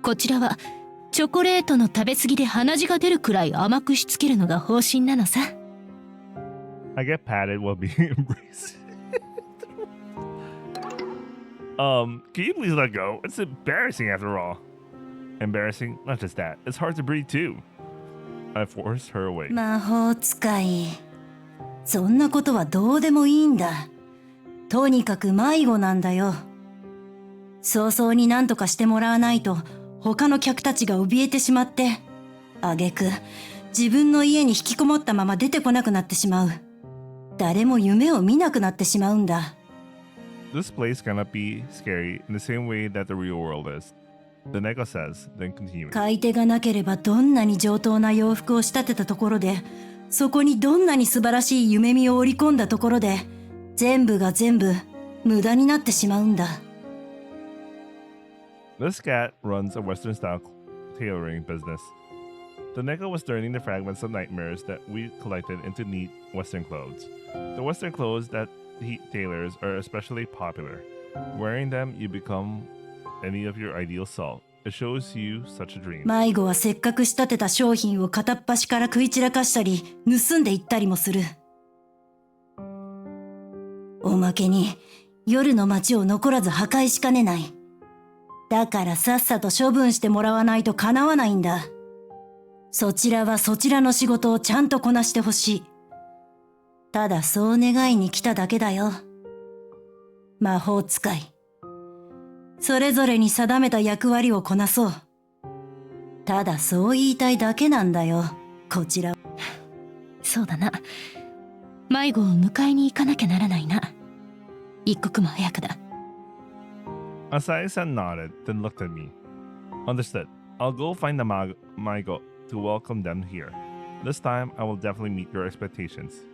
こちらはチョコレートの食べ過ぎで鼻血が出るくらい甘くしつけるのが方針なのさ。I get patted while being embraced. Can you please let go? It's embarrassing after all. Embarrassing? Not just that. It's hard to breathe too. I forced her away. 魔法使い。そんなことはどうでもいいんだ。とにかく迷子なんだよ。早々に何とかしてもらわないと他の客たちが怯えてしまって、挙句自分の家に引きこもったまま出てこなくなってしまう。誰も夢を見なくなってしまうんだ。This place cannot be scary in the same way that the real world is. The Neko says, then continuing. 買い手がなければどんなに上等な洋服を仕立てたところで、そこにどんなに素晴らしい夢見を織り込んだところで、全部が全部無駄になってしまうんだ。This cat runs a Western style tailoring business. The Neko was turning the fragments of nightmares that we collected into neat Western clothes. The Western clothes that he tailors are especially popular. Wearing them, you become any of your ideal self. It shows you such a dream. 迷子はせっかく仕立てた商品を片っ端から食い散らかしたり、盗んでいったりもする。おまけに、夜の街を残らず破壊しかねない。だからさっさと処分してもらわないとかなわないんだ。そちらはそちらの仕事をちゃんとこなしてほしい。ただそう願いに来ただけだよ。魔法使い。それぞれに定めた役割をこなそう。ただそう言いたいだけなんだよ、こちら。そうだな。迷子を迎えに行かなきゃならないな。一刻も早くだ。Asai-san nodded, then looked at me. Understood. I'll go find the Maigo to welcome them here. This time, I will definitely meet your expectations.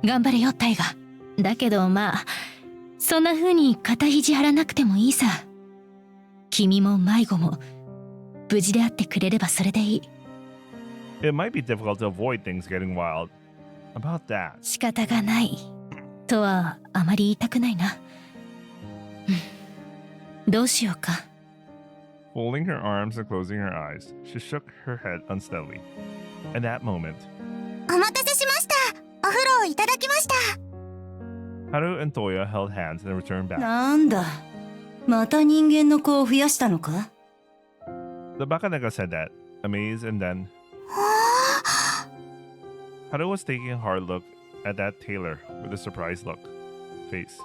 頑張れよ、タイガ。だけどまあ、そんな風に肩肘張らなくてもいいさ。君も迷子も無事であってくれればそれでいい。It might be difficult to avoid things getting wild. About that. 仕方がないとはあまり言いたくないな。どうしようか。Folding her arms and closing her eyes, she shook her head unsteadily. At that moment, お待たせしました。お風呂をいただきました。 Haru and Toya held hands and returned back. なんだ、また人間の子を増やしたのか？ The Bakaneka said that, amazed, and then はあ、 Haru was taking a hard look at that tailor with a surprised face.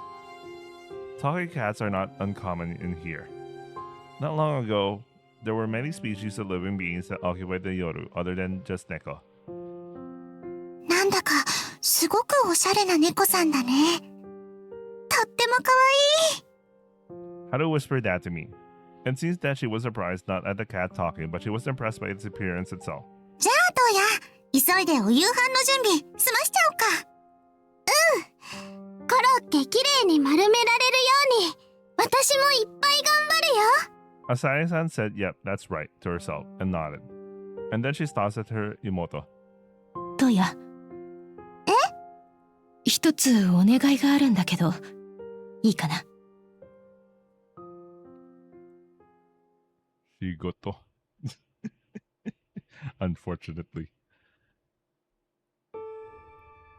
Talking cats are not uncommon in here. Not long ago, there were many species of living beings that occupied the Yoru other than just Neko. なんだかすごくおしゃれな猫さんだね。とっても可愛い。 Haru whispered that to me. It seems that she was surprised not at the cat talking, but she was impressed by its appearance itself. じゃあトーヤ、急いでお夕飯の準備済ましちゃおうか。コロッケきれいに丸められるように私もいっぱい頑張るよ。 Asai-san said, "Yep, that's right," to herself and nodded. And then she tossed at her Imoto. トヤ。一つお願いがあるんだけど、いいかな。Shigoto. Unfortunately.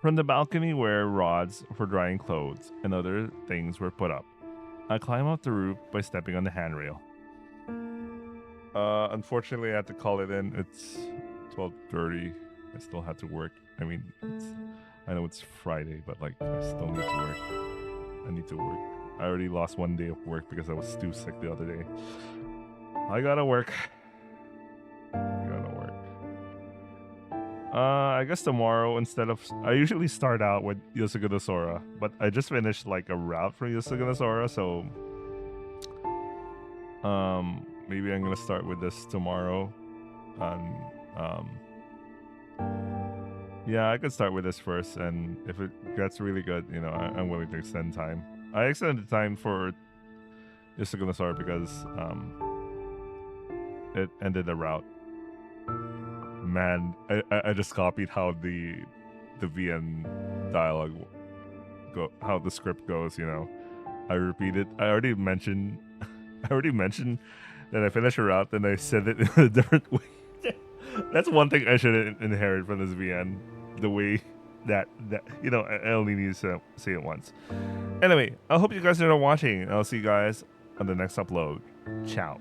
From the balcony where rods for drying clothes and other things were put up, I climb up the roof by stepping on the handrail. Unfortunately, I had to call it in. It's 12:30. I still had to work. I mean, I know it's Friday, but like, I still need to work. I need to work. I already lost one day of work because I was too sick the other day. I gotta work. I guess tomorrow I usually start out with Yosuguna Sora, but I just finished like a route for Yosuguna Sora, so maybe I'm gonna start with this tomorrow. Yeah, I could start with this first, and if it gets really good, you know, I'm willing to extend time. I extended time for Yosuguna Sora because it ended the route. Man, I just copied how the the VN dialogue how the script goes, you know. I repeat it. I already mentioned that I finish her out, then I said it in a different way. That's one thing I should inherit from this VN. The way that you know, I only need to say it once. Anyway, I hope you guys are watching. I'll see you guys on the next upload. Ciao.